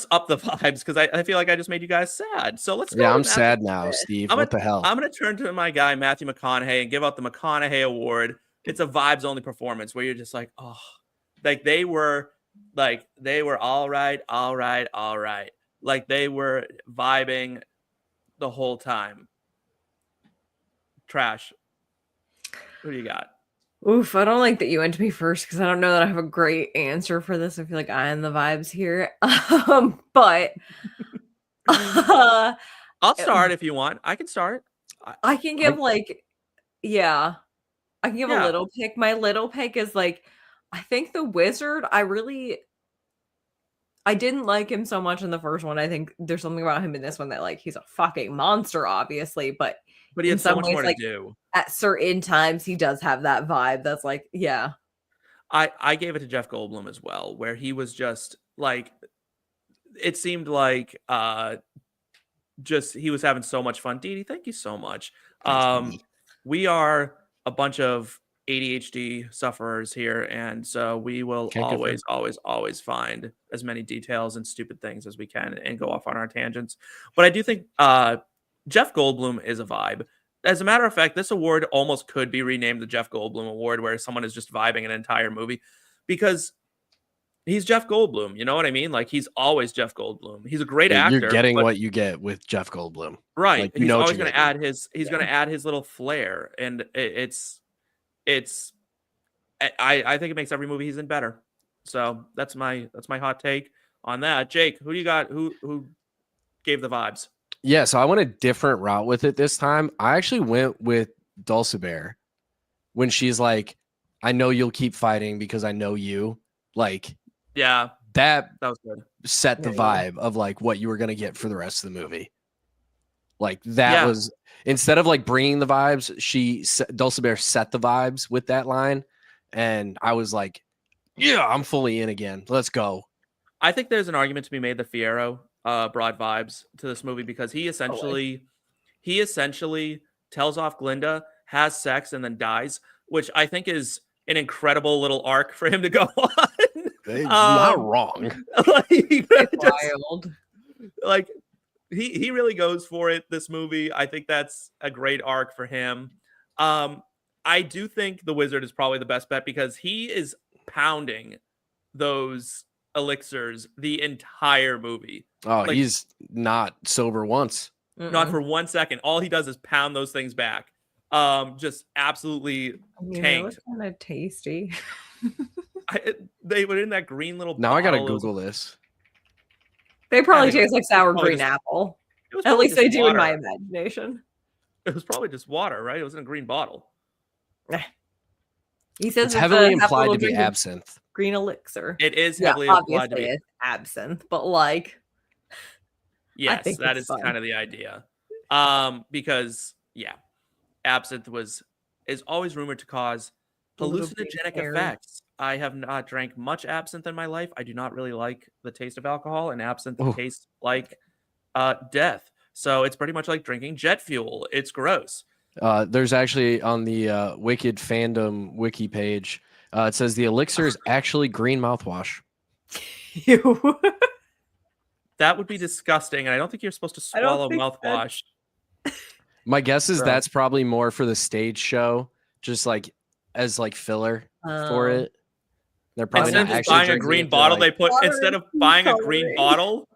up the vibes, because I feel like I just made you guys sad. So let's go. Yeah, I'm sad now, Steve. What the hell? I'm gonna turn to my guy Matthew McConaughey and give out the McConaughey Award. It's a vibes only performance where you're just like, oh, like they were all right. Like they were vibing the whole time. Trash. What do you got? Oof, I don't like that you went to me first, because I don't know that I have a great answer for this. I feel like I am the vibes here. But I'll start if you want. I can start. I can give I can give a little pick. My little pick is like, I think the Wizard, I didn't like him so much in the first one. I think there's something about him in this one that, like, he's a fucking monster, obviously, but he had so much more to do. At certain times, he does have that vibe that's like, yeah. I gave it to Jeff Goldblum as well, where he was just like, it seemed like just he was having so much fun. Dee Dee, thank you so much. We are a bunch of ADHD sufferers here, and so we will always find as many details and stupid things as we can and go off on our tangents. But I do think Jeff Goldblum is a vibe. As a matter of fact, this award almost could be renamed the Jeff Goldblum Award, where someone is just vibing an entire movie, because he's Jeff Goldblum. You know what I mean? Like, he's always Jeff Goldblum. He's a great actor. You're getting what you get with Jeff Goldblum, right? Like, he's always going to add his. He's going to add his little flair, and it's. I think it makes every movie he's in better. So that's my hot take on that. Jake, who do you got? Who gave the vibes? Yeah, so I went a different route with it this time. I actually went with Dulcibert when she's like, I know you'll keep fighting because I know you. Like, yeah, that was good. Set the vibe of like what you were going to get for the rest of the movie. Like that was, instead of like bringing the vibes, Dulcibert set the vibes with that line. And I was like, yeah, I'm fully in again. Let's go. I think there's an argument to be made that Fierro brought vibes to this movie, because he essentially tells off Glinda, has sex, and then dies, which I think is an incredible little arc for him to go on. Not wrong. Wild. Like, he really goes for it this movie. I think that's a great arc for him. I do think the Wizard is probably the best bet, because he is pounding those elixirs the entire movie. Oh, like, he's not sober once. Not for 1 second. All he does is pound those things back. Just absolutely tanked. Kind of tasty. They were in that green little Now I gotta Google this. They probably taste like sour green apple. At least they do in my imagination. It was probably just water, right? It was in a green bottle. He says it's heavily implied to be absinthe. Green elixir. It is heavily implied to be absinthe, but like, yes, that is kind of the idea. Because absinthe is always rumored to cause hallucinogenic effects I have not drank much absinthe in my life. I do not really like the taste of alcohol, and absinthe tastes like death. So it's pretty much like drinking jet fuel. It's gross. There's actually on the Wicked fandom wiki page, it says the elixir is actually green mouthwash. Ew. That would be disgusting, and I don't think you're supposed to swallow mouthwash. My guess is that's probably more for the stage show, just like as like filler for it. They're probably instead not of actually buying a green bottle. They put instead of buying a green bottle.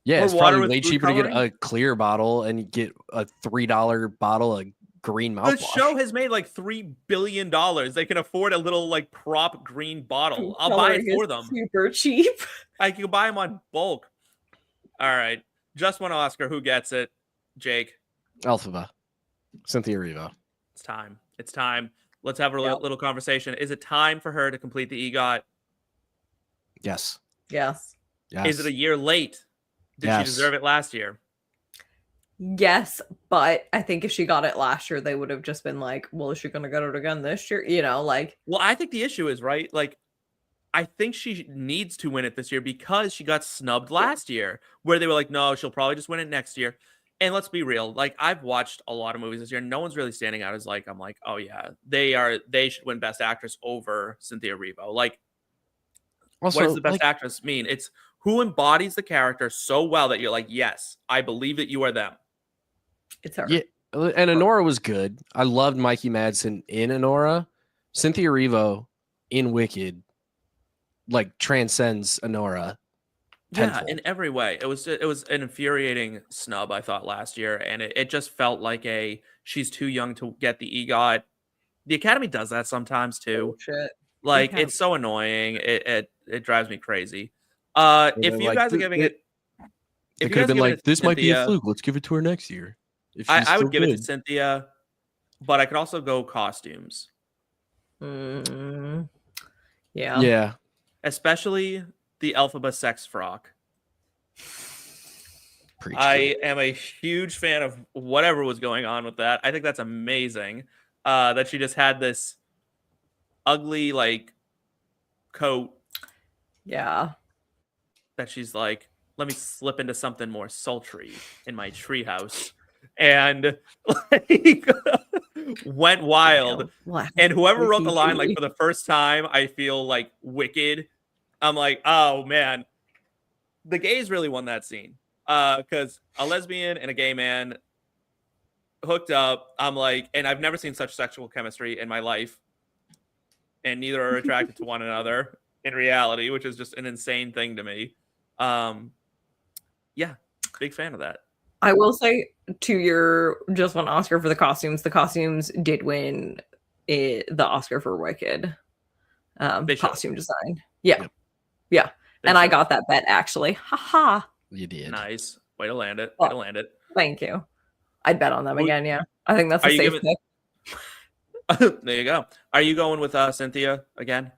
Yeah, it's probably way cheaper to get a clear bottle and you get a $3 bottle of green mouthwash. The show has made like $3 billion. They can afford a little like prop green bottle. I'll buy it for them. Super cheap. I can buy them on bulk. All right, just one Oscar. Who gets it? Jake. Elphaba. Cynthia Erivo. It's time. It's time. Let's have a little conversation. Is it time for her to complete the EGOT? Yes. Yes. Is it a year late? Did she deserve it last year? Yes, but I think if she got it last year, they would have just been like, well, is she going to get it again this year? You know, like. Well, I think the issue is, right, like, I think she needs to win it this year because she got snubbed last year, where they were like, no, she'll probably just win it next year. And let's be real, like, I've watched a lot of movies this year. No one's really standing out as like, I'm like, oh yeah, they should win Best Actress over Cynthia Erivo. Like, also, what does the Best Actress mean? It's who embodies the character so well that you're like, yes, I believe that you are them. It's her. Yeah, and Honora was good. I loved Mikey Madsen in Honora. Cynthia Erivo in Wicked, like, transcends Honora. Yeah, in every way. It was an infuriating snub, I thought, last year, and it just felt like she's too young to get the EGOT. The Academy does that sometimes too. Oh, shit. Like, it's so annoying. It drives me crazy. If you guys are giving it, it could have been like, this might be a fluke. Let's give it to her next year. I would give it to Cynthia, but I could also go costumes. Yeah. Yeah. Especially the Elphaba sex frock. I am a huge fan of whatever was going on with that. I think that's amazing. That she just had this ugly like coat. Yeah. That she's like, let me slip into something more sultry in my treehouse. And like went wild. And whoever wrote the line, like, for the first time, I feel like wicked. I'm like, oh man, the gays really won that scene. Because a lesbian and a gay man hooked up. I'm like, and I've never seen such sexual chemistry in my life. And neither are attracted to one another in reality, which is just an insane thing to me. Yeah, big fan of that. I will say, to your just one Oscar for the costumes did win the Oscar for Wicked. Costume design. Yeah. Yeah. And I got that bet, actually. Haha. You did. Nice. Way to land it. Way to land it. Thank you. I'd bet on them again, yeah. I think that's a safe pick. There you go. Are you going with Cynthia again?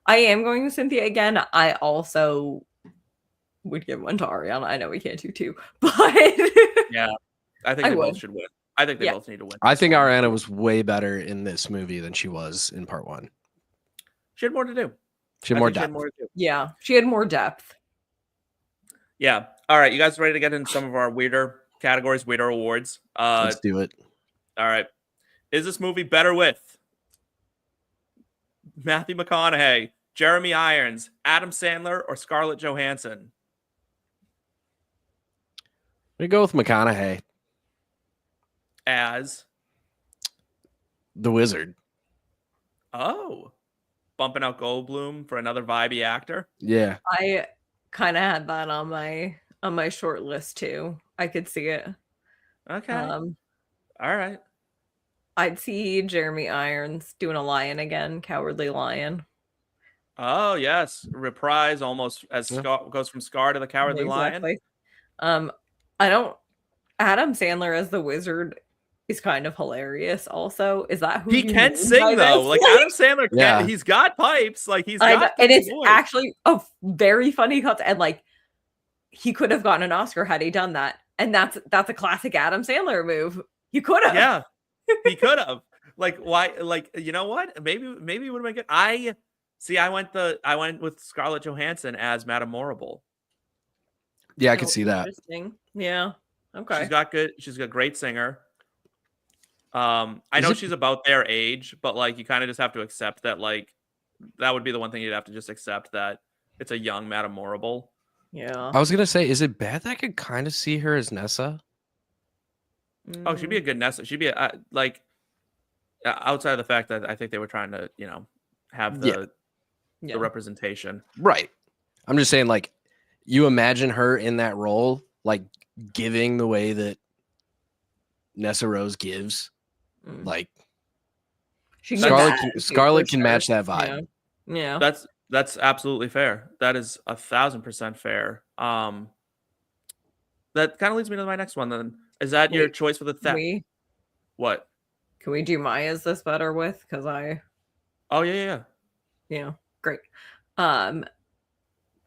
I am going with Cynthia again. I also would give one to Ariana. I know we can't do two, but yeah, I think they both should win. I think they both need to win. I think Ariana was way better in this movie than she was in part one. She had more to do. She had more depth. Yeah, she had more depth. Yeah. All right, you guys ready to get into some of our weirder categories, weirder awards? Let's do it. All right. Is this movie better with Matthew McConaughey, Jeremy Irons, Adam Sandler, or Scarlett Johansson? We go with McConaughey as the Wizard. Oh, bumping out Goldblum for another vibey actor. Yeah, I kind of had that on my short list too. I could see it. Okay. All right. I'd see Jeremy Irons doing a lion again, Cowardly Lion. Oh yes, reprise almost as Scar goes from Scar to the Cowardly Lion. Adam Sandler as the Wizard is kind of hilarious. Also, is that who he can sing though? Like Adam Sandler, can, he's got pipes. Like he's got, and it's actually a very funny cut. And like he could have gotten an Oscar had he done that. And that's a classic Adam Sandler move. He could have. Yeah, he could have. Like why? Like you know what? Maybe it would have been good. See, I went with Scarlett Johansson as Madame Morrible. Yeah, I could see that. Interesting. Yeah. Okay. She's got great singer. I know she's about their age, but like you kind of just have to accept that like that would be the one thing you'd have to just accept that it's a young Madame Morrible. Yeah. I was gonna say, is it bad that I could kind of see her as Nessa? Oh, she'd be a good Nessa. She'd be like outside of the fact that I think they were trying to, have the representation. Right. I'm just saying, like, you imagine her in that role, like giving the way that Nessa Rose gives, like Scarlett can match that vibe. Yeah. That's absolutely fair. That is 1,000% fair. That kind of leads me to my next one. Then is that your choice for the what? Can we do Maya's this better with? Because Oh yeah. Great. Well,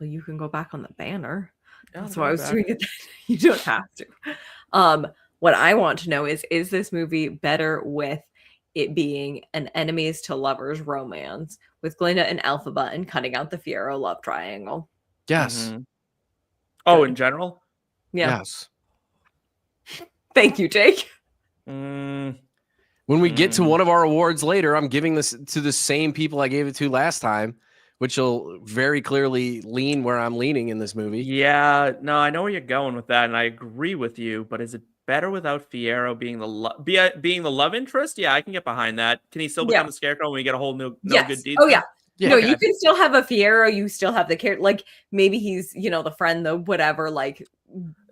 you can go back on the banner. Yeah, that's why I was doing it. You don't have to. What I want to know is this movie better with it being an enemies to lovers romance with Glinda and Elphaba and cutting out the Fiyero love triangle? Yes. Mm-hmm. Oh, in general? Yeah. Yes. Thank you, Jake. When we get to one of our awards later, I'm giving this to the same people I gave it to last time, which will very clearly lean where I'm leaning in this movie. Yeah, no, I know where you're going with that, and I agree with you. But is it better without Fiyero being the love interest? Yeah, I can get behind that. Can he still become the Scarecrow when we get a whole new good deeds? Oh yeah. No, okay. You can still have a Fiyero. You still have the character. Like maybe he's the friend, the whatever. Like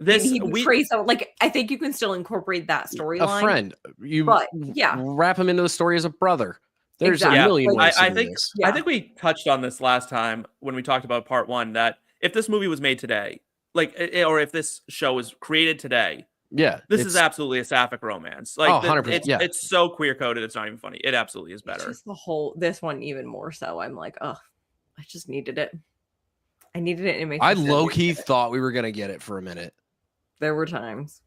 he betrays someone. Like I think you can still incorporate that storyline. A friend, wrap him into the story as a brother. There's a million ways to do this. I think we touched on this last time when we talked about part one, that if this movie was made today, or if this show was created today, this is absolutely a sapphic romance. Like 100%, it's so queer coded, it's not even funny. It absolutely is better. It's just this one even more so. I'm like, I just needed it. I needed it. I low-key thought we were gonna get it for a minute. There were times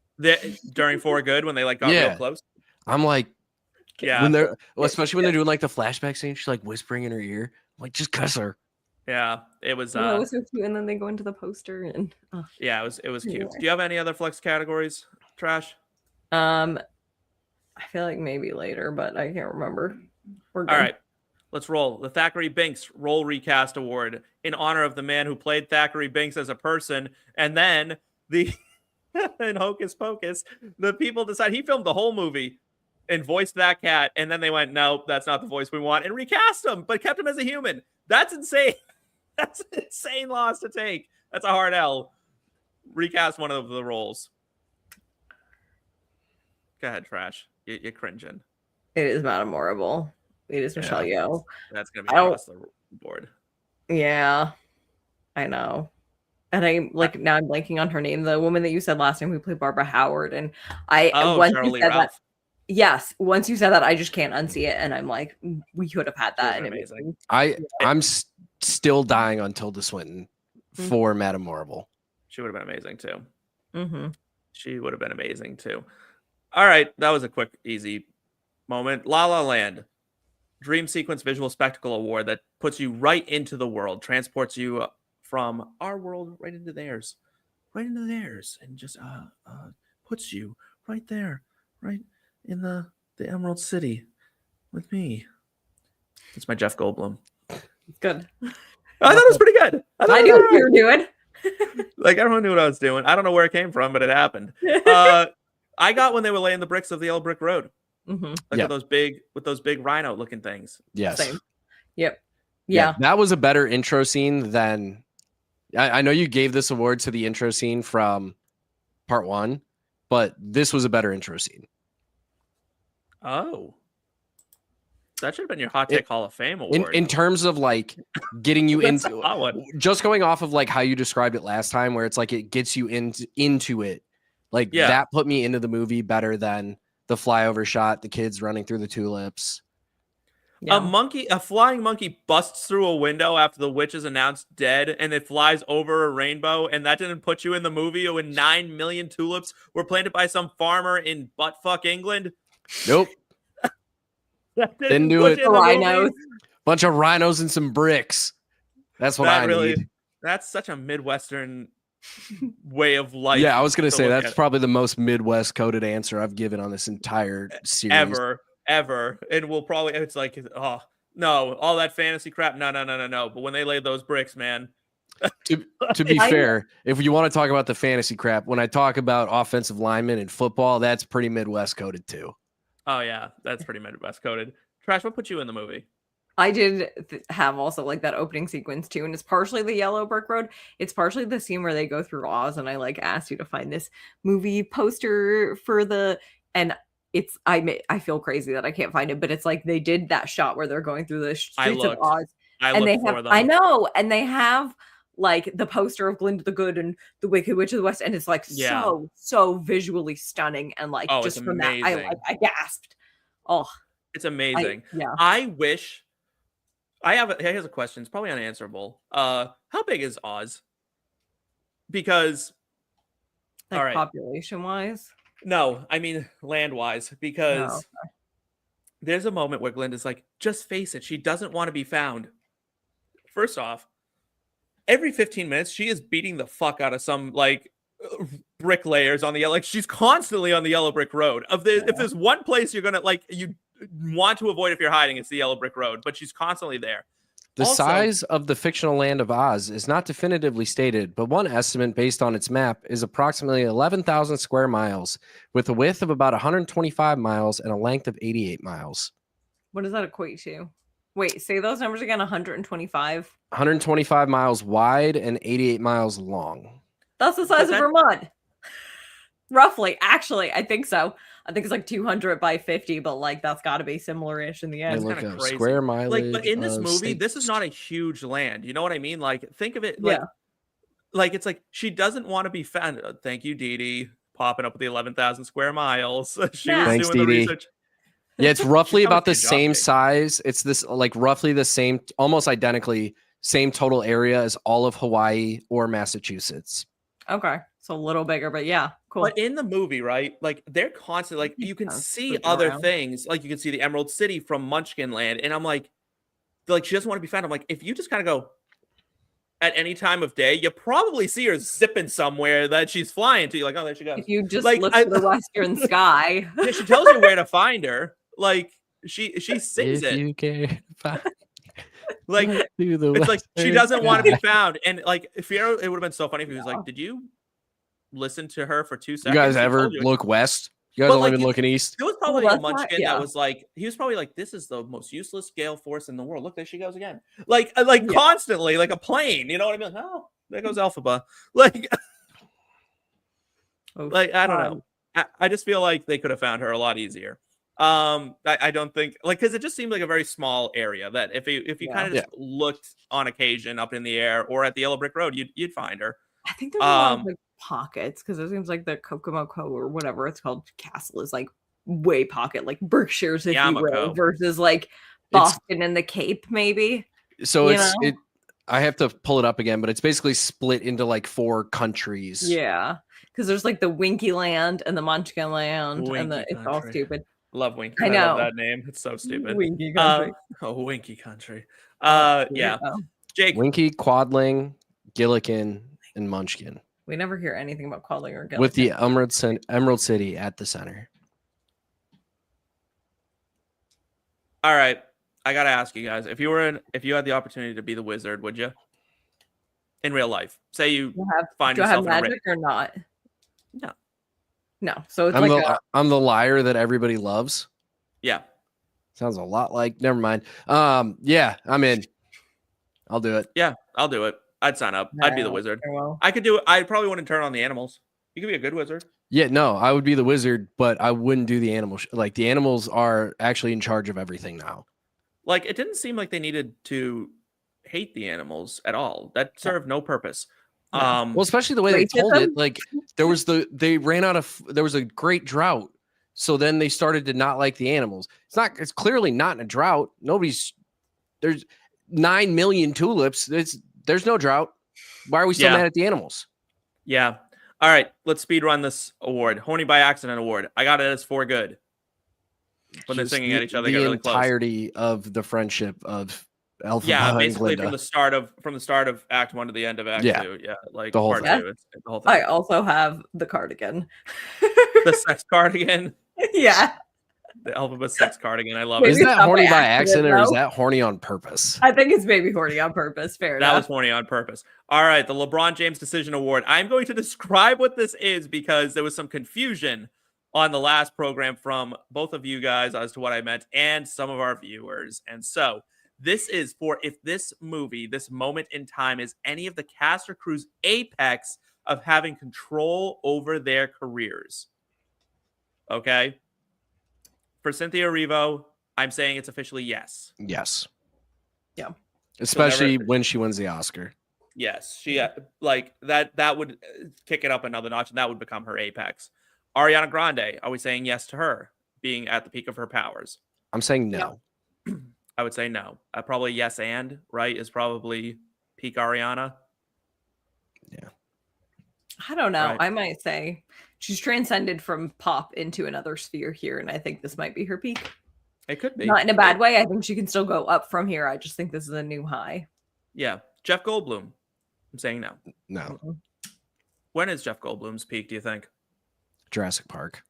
during For Good when they got real close. I'm like, when they're especially when they're doing like the flashback scene, she's like whispering in her ear, I'm like, just cuss her. Yeah, it was. It was so cute, and then they go into the poster, and yeah, it was cute. Do you have any other flex categories, Trash? I feel like maybe later, but I can't remember. All right, let's roll the Thackery Binx Role Recast Award in honor of the man who played Thackery Binx as a person, and then in Hocus Pocus, the people decide he filmed the whole movie and voiced that cat, and then they went, no, that's not the voice we want, and recast him, but kept him as a human. That's insane. That's an insane loss to take. That's a hard L. Recast one of the roles. Go ahead, Trash. You're cringing. It is Madame Morrible. It is Michelle Yeoh. That's going to be across the board. Yeah, I know. And I'm now I'm blanking on her name. The woman that you said last time who played Barbara Howard. And once you said that, yes, once you said that, I just can't unsee it. And I'm like, we could have had that. And amazing. I'm still dying on Tilda Swinton for Madame Morrible. She would have been amazing too. Mm-hmm. She would have been amazing too. All right, that was a quick, easy moment. La La Land, Dream Sequence Visual Spectacle Award that puts you right into the world, transports you from our world right into theirs, and just puts you right there, right in the Emerald City with me. That's my Jeff Goldblum. Good. I thought it was pretty good. I knew what you were doing. Like everyone knew what I was doing. I don't know where it came from, but it happened. I got when they were laying the bricks of the Yellow Brick Road. Mm-hmm. With those big rhino looking things. Yes. Same. Yep. Yeah. That was a better intro scene than I know you gave this award to the intro scene from part one, but this was a better intro scene. Oh. That should have been your Hot Take Hall of Fame award. In terms of like getting you into just going off of like how you described it last time, where it's like it gets you into it. Like that put me into the movie better than the flyover shot, the kids running through the tulips. Yeah. A flying monkey busts through a window after the witch is announced dead, and it flies over a rainbow, and that didn't put you in the movie when 9 million tulips were planted by some farmer in buttfuck England? Nope. Didn't do it. Rhinos. Bunch of rhinos and some bricks. That's what I need. That's such a Midwestern way of life. Yeah, I was going to say that's probably the most Midwest coded answer I've given on this entire series. Ever. And we'll probably, it's like, oh, no, all that fantasy crap. No. But when they laid those bricks, man. To be fair, if you want to talk about the fantasy crap, when I talk about offensive linemen in football, that's pretty Midwest coded too. Oh, yeah, that's pretty Midwest coded. Trash, what put you in the movie? I did have also like that opening sequence too, and it's partially the yellow brick road. It's partially the scene where they go through Oz, and I like asked you to find this movie poster for and it's I feel crazy that I can't find it, but it's like they did that shot where they're going through the streets of Oz, and they have I know, and they have like the poster of Glinda the Good and the Wicked Witch of the West, and it's like so visually stunning, and like just from amazing. That I gasped. Oh, it's amazing. I wish. Here's a question. It's probably unanswerable. How big is Oz? Because like all right, population wise? No, I mean land wise. Because there's a moment where Glinda's like, just face it, she doesn't want to be found. First off, every 15 minutes, she is beating the fuck out of some like bricklayers on the yellow. Like she's constantly on the yellow brick road. If there's one place you're gonna like you want to avoid if you're hiding, it's the yellow brick road, but she's constantly there. The size of the fictional land of Oz is not definitively stated, but one estimate based on its map is approximately 11,000 square miles with a width of about 125 miles and a length of 88 miles. What does that equate to? Wait, say those numbers again. 125 miles wide and 88 miles long. That's the size of Vermont. Roughly. Actually, I think so. I think it's like 200 by 50, but like that's got to be similar-ish in the end. It's kind of crazy. Square mileage. Like, but in this movie, this is not a huge land. You know what I mean? Like, think of it like it's like she doesn't want to be found. Thank you, Dee Dee, popping up with the 11,000 square miles. She was Thanks, doing the Dee Dee. research. Yeah, it's roughly about the same size. It's this like roughly the same, almost identically same total area as all of Hawaii or Massachusetts. Okay, so a little bigger, but yeah, cool. But in the movie, right, like they're constantly like you can see other things, like you can see the Emerald City from Munchkin Land, and I'm like she doesn't want to be found. I'm like, if you just kind of go at any time of day, you probably see her zipping somewhere that she's flying to. You're like, oh, there she goes. If you just look to the western sky, yeah, she tells you where to find her. Like she sings it. You care. Like it's like she doesn't want to be found, and like Fierro, it would have been so funny if he was like, "Did you listen to her for 2 seconds?" You guys ever look west? You guys only been looking east? It was probably a Munchkin that was like, he was probably like, "This is the most useless gale force in the world. Look, there she goes again." Like constantly, like a plane. You know what I mean? Like, oh, there goes Elphaba. Like, I don't know. I just feel like they could have found her a lot easier. I don't think because it just seemed like a very small area that if you kind of just looked on occasion up in the air or at the yellow brick road, you'd find her. I think there's a lot of like pockets because it seems like the Kokomo or whatever it's called castle is like way pocket, like Berkshire's if you will, versus like Boston and the Cape maybe. So I have to pull it up again, but it's basically split into like 4 countries. Yeah, because there's like the Winky Land and the Munchkin Land, and it's all stupid. Love Winky. I love that name. It's so stupid. Winky Country. Winky Country. Yeah. Jake. Winky, Quadling, Gillikin, and Munchkin. We never hear anything about Quadling or Gillikin. With the Emerald City at the center. All right. I gotta ask you guys, if you had the opportunity to be the wizard, would you? In real life. Say you find yourself in magic or not? No, so it's I'm the liar that everybody loves. Yeah, sounds a lot like. Never mind. Yeah, I'm in. I'll do it. Yeah, I'll do it. I'd sign up. I'd be the wizard. I could do it. I probably wouldn't turn on the animals. You could be a good wizard. Yeah, no, I would be the wizard, but I wouldn't do the animal. Like the animals are actually in charge of everything now. Like it didn't seem like they needed to hate the animals at all. That served no purpose. Well, especially the way they told it, like there was a great drought. So then they started to not like the animals. It's clearly not in a drought. There's 9 million tulips. There's no drought. Why are we still mad at the animals? Yeah. All right. Let's speed run this award. Horny by accident award. I got it as for good. When they're singing at each other, they get really close. The entirety of the friendship of Elphaba basically and from the start of Act 1 to the end of Act 2. Yeah, like the whole part thing. 2. It's the whole thing. I also have the cardigan. The sex cardigan. Yeah. The Elphaba sex cardigan. I love it. Is that horny by accident or is that horny on purpose? I think it's maybe horny on purpose. Fair enough. That was horny on purpose. All right, the LeBron James Decision Award. I'm going to describe what this is because there was some confusion on the last program from both of you guys as to what I meant and some of our viewers. And so this is for if this movie, this moment in time is any of the cast or crew's apex of having control over their careers. Okay? For Cynthia Erivo, I'm saying it's officially yes. Yes. Yeah. Especially when she wins the Oscar. Yes. She like that would kick it up another notch and that would become her apex. Ariana Grande, are we saying yes to her being at the peak of her powers? I'm saying no. I would say no. Probably yes and, right, is probably peak Ariana. Yeah. I don't know. Right. I might say she's transcended from pop into another sphere here, and I think this might be her peak. It could be. Not in a bad way. I think she can still go up from here. I just think this is a new high. Yeah. Jeff Goldblum. I'm saying no. No. Mm-hmm. When is Jeff Goldblum's peak, do you think? Jurassic Park.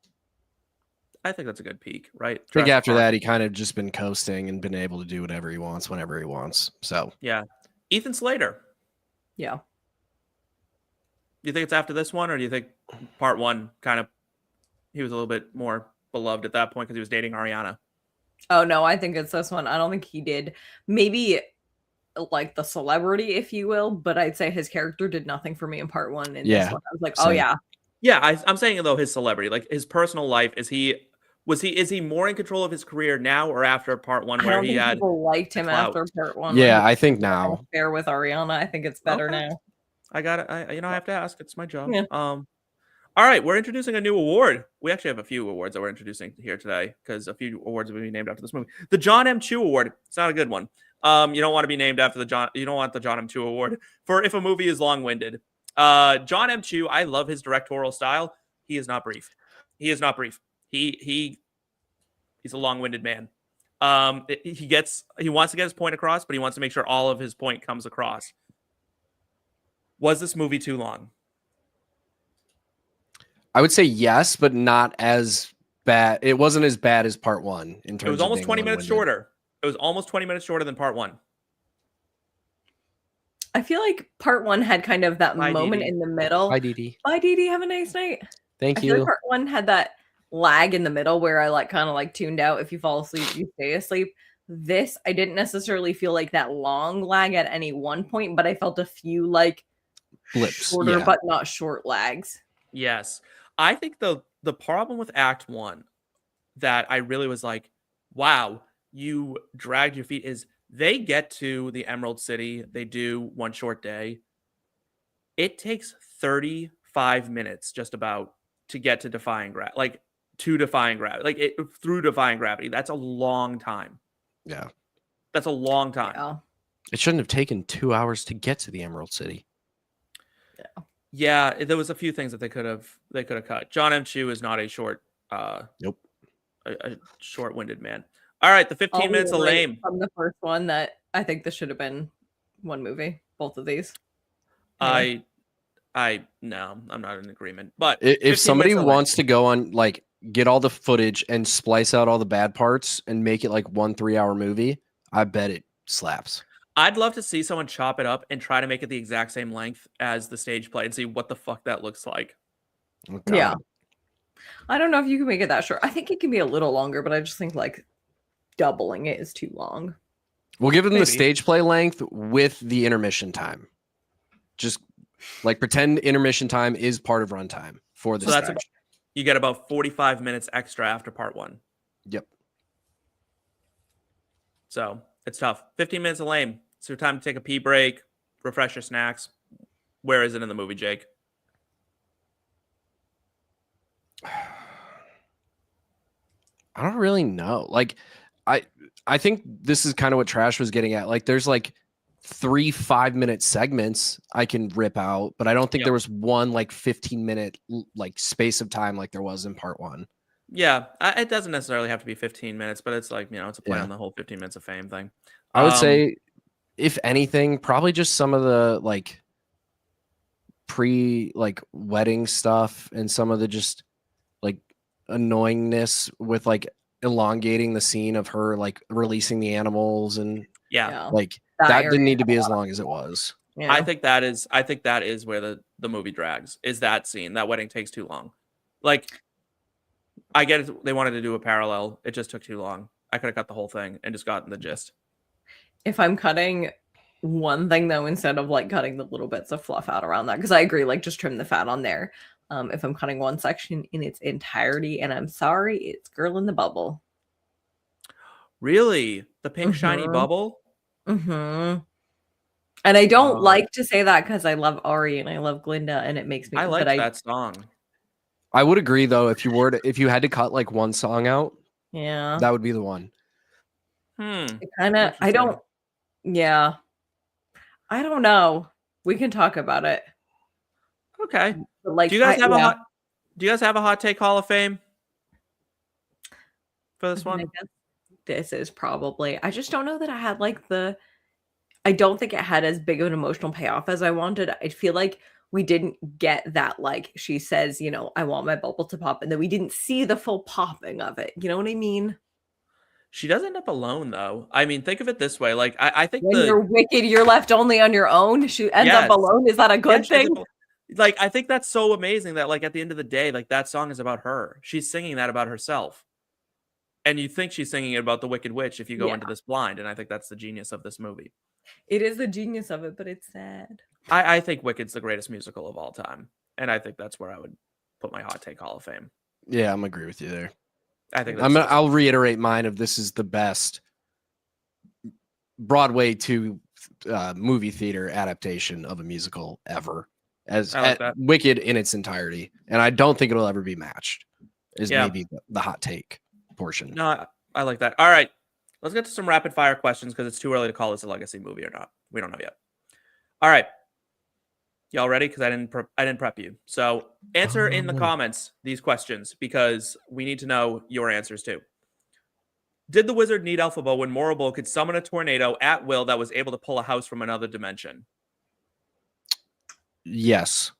I think that's a good peak, right? I think after that, he kind of just been coasting and been able to do whatever he wants whenever he wants. So yeah. Ethan Slater. Yeah. Do you think it's after this one, or do you think part 1 kind of he was a little bit more beloved at that point because he was dating Ariana? Oh no, I think it's this one. I don't think he did. Maybe like the celebrity, if you will, but I'd say his character did nothing for me in part 1. And this one, I was like, oh yeah. Yeah, I'm saying though his celebrity, like his personal life, is he more in control of his career now or after part 1 where he had people liked him after part 1? Yeah, I think now. Fair with Ariana. I think it's better now. I got it. I have to ask. It's my job. Yeah. All right, we're introducing a new award. We actually have a few awards that we're introducing here today because a few awards will be named after this movie. The Jon M. Chu Award. It's not a good one. You don't want to be named after you don't want the Jon M. Chu Award for if a movie is long-winded. Jon M. Chu, I love his directorial style. He is not brief. He is not brief. He's a long-winded man. He wants to get his point across, but he wants to make sure all of his point comes across. Was this movie too long? I would say yes, but not as bad. It wasn't as bad as part 1 in terms of it was almost 20 minutes long-winded. shorter. It was almost 20 minutes shorter than part 1. I feel like part 1 had kind of that moment in the middle. Bye, Dee. Bye, Dee. Have a nice night. Thank I you. feel like part 1 had that lag in the middle where I kind of tuned out. If you fall asleep, you stay asleep. This, I didn't necessarily feel like that long lag at any one point, but I felt a few blips, shorter but not short lags. Yes. I think the problem with Act 1 that I really was like, wow, you dragged your feet is they get to the Emerald City. They do One Short Day. It takes 35 minutes just about to get to Defying Gravity. Through Defying Gravity. That's a long time. Yeah. That's a long time. Yeah. It shouldn't have taken 2 hours to get to the Emerald City. Yeah. Yeah, there was a few things that they could have cut. Jon M. Chu is not a short Nope. A short-winded man. All right, the 15 minutes of lame. From the first one that I think this should have been one movie, both of these. No, I'm not in agreement. But if somebody wants to go on get all the footage and splice out all the bad parts and make it 1 3-hour movie, I bet it slaps. I'd love to see someone chop it up and try to make it the exact same length as the stage play and see what the fuck that looks like. Oh, yeah. I don't know if you can make it that short. I think it can be a little longer, but I just think doubling it is too long. We'll give them the stage play length with the intermission time. Just pretend intermission time is part of runtime for the stretch. You get about 45 minutes extra after part 1. Yep. So it's tough. 15 minutes of lame. It's your time to take a pee break, refresh your snacks. Where is it in the movie, Jake? I don't really know. I think this is kind of what Trash was getting at. There's 3 5-minute segments I can rip out, but I don't think there was one 15-minute space of time like there was in part 1. Yeah, it doesn't necessarily have to be 15 minutes, but it's it's a play on the whole 15 minutes of fame thing. I would say if anything, probably just some of the like wedding stuff and some of the just like annoyingness with like elongating the scene of her like releasing the animals and like that didn't need to be as long as it was. Yeah. I think that is where the movie drags, is that scene. That wedding takes too long. Like, I get it, they wanted to do a parallel. It just took too long. I could have cut the whole thing and just gotten the gist. If I'm cutting one thing though, instead of like cutting the little bits of fluff out around that, because I agree, like just trim the fat on there. If I'm cutting one section in its entirety, and I'm sorry, it's Girl in the Bubble. Really? The pink shiny bubble? Mm-hmm. And I don't like to say that because I love Ari and I love Glinda, and it makes me. I like that song. I would agree though, if you had to cut like one song out, that would be the one. I don't. Yeah, I don't know. We can talk about it. Okay. But like, do you guys have a hot take Hall of Fame for this one? This is probably. I just don't know that I had like the. I don't think it had as big of an emotional payoff as I wanted. I feel like we didn't get that, like she says, you know, I want my bubble to pop, and then we didn't see the full popping of it. You know what I mean? She does end up alone, though. I mean, think of it this way. Like, I think when you're wicked, you're left only on your own. She ends up alone. Is that a good thing? Like, I think that's so amazing that, like, at the end of the day, like, that song is about her. She's singing that about herself. And you think she's singing it about the Wicked Witch if you go into this blind. And I think that's the genius of this movie. It is the genius of it, but it's sad. I think Wicked's the greatest musical of all time. And I think that's where I would put my hot take Hall of Fame. Yeah, I'm agree with you there. I think I'll reiterate mine of this is the best Broadway to movie theater adaptation of a musical ever, Wicked in its entirety. And I don't think it'll ever be matched, is maybe the hot take portion. No, I like that. All right. Let's get to some rapid fire questions because it's too early to call this a legacy movie or not. We don't know yet. All right. Y'all ready? Because I didn't prep you. So answer in the comments these questions because we need to know your answers too. Did the wizard need Elphaba when Morrible could summon a tornado at will that was able to pull a house from another dimension? Yes.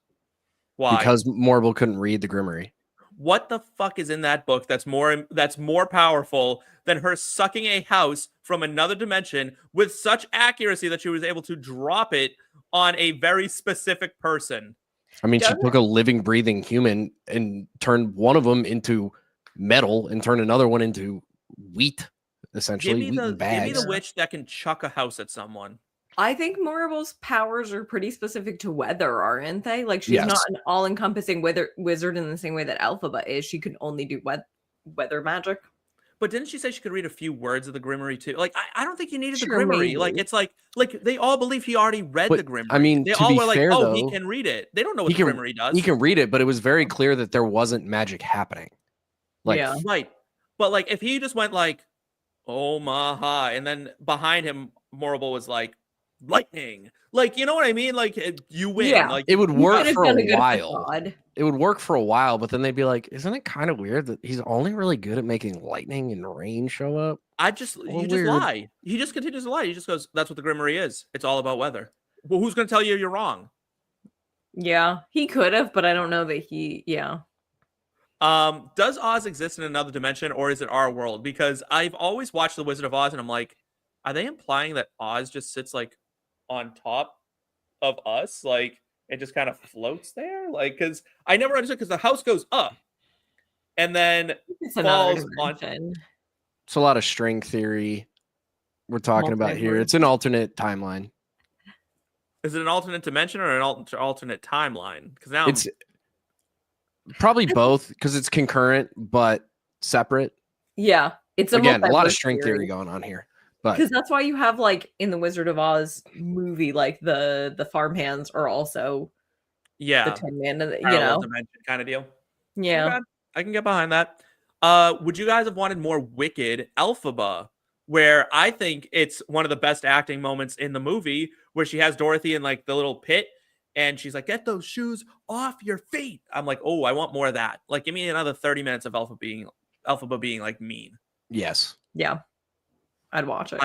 Why? Because Morrible couldn't read the Grimoire. What the fuck is in that book that's more powerful than her sucking a house from another dimension with such accuracy that she was able to drop it on a very specific person? I mean, she took a living, breathing human and turned one of them into metal and turned another one into wheat, essentially. Give me the witch that can chuck a house at someone. I think Morrible's powers are pretty specific to weather, aren't they? Like, she's not an all-encompassing wizard in the same way that Elphaba is. She can only do weather magic. But didn't she say she could read a few words of the Grimoire too? Like, I don't think you needed the Grimoire. Maybe. Like, it's like they all believe he already read the Grimoire. I mean, they all were like, though, he can read it. They don't know what the Grimoire does. He can read it, but it was very clear that there wasn't magic happening. Like, right. But like, if he just went like, oh my, and then behind him, Morrible was like, lightning, like, you know what I mean? Like, you win. Like, it would work for a while. It would work for a while, but then they'd be like, isn't it kind of weird that he's only really good at making lightning and rain show up? Just lie. He just continues to lie. He just goes, that's what the Grimoire is. It's all about weather. Well, who's going to tell you you're wrong? Yeah, he could have, but I don't know that does Oz exist in another dimension, or is it our world? Because I've always watched The Wizard of Oz, and I'm like, are they implying that Oz just sits like on top of us, like it just kind of floats there? Like, because I never understood, because the house goes up and then falls on. It's a lot of string theory we're talking about here. It's an alternate timeline. Is it an alternate dimension or an alternate timeline? Because now it's probably both, because it's concurrent but separate. Yeah, it's a lot of string theory going on here. Because that's why you have, like, in the Wizard of Oz movie, like the farmhands are also the Tin Man, dimension kind of deal. Yeah, okay. I can get behind that. Would you guys have wanted more Wicked Elphaba, where I think it's one of the best acting moments in the movie, where she has Dorothy in like the little pit and she's like, get those shoes off your feet. I'm like, oh, I want more of that. Like, give me another 30 minutes of Elphaba being like mean. Yes. Yeah. I'd watch it.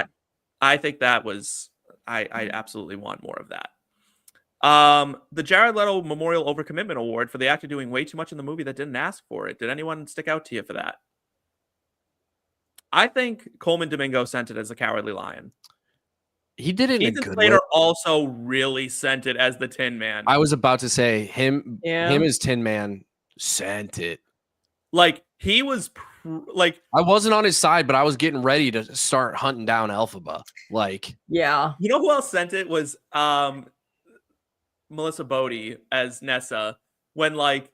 I think that was I absolutely want more of that. The Jared Leto Memorial Overcommitment Award for the actor doing way too much in the movie that didn't ask for it. Did anyone stick out to you for that? I think Coleman Domingo sent it as a Cowardly Lion. He did it in Ethan a good Slater way. also really sent it as the Tin Man. I was about to say him as Tin Man sent it. Like he was like I wasn't on his side, but I was getting ready to start hunting down Elphaba. Like, yeah. You know who else sent it was Melissa Bodie as Nessa. When like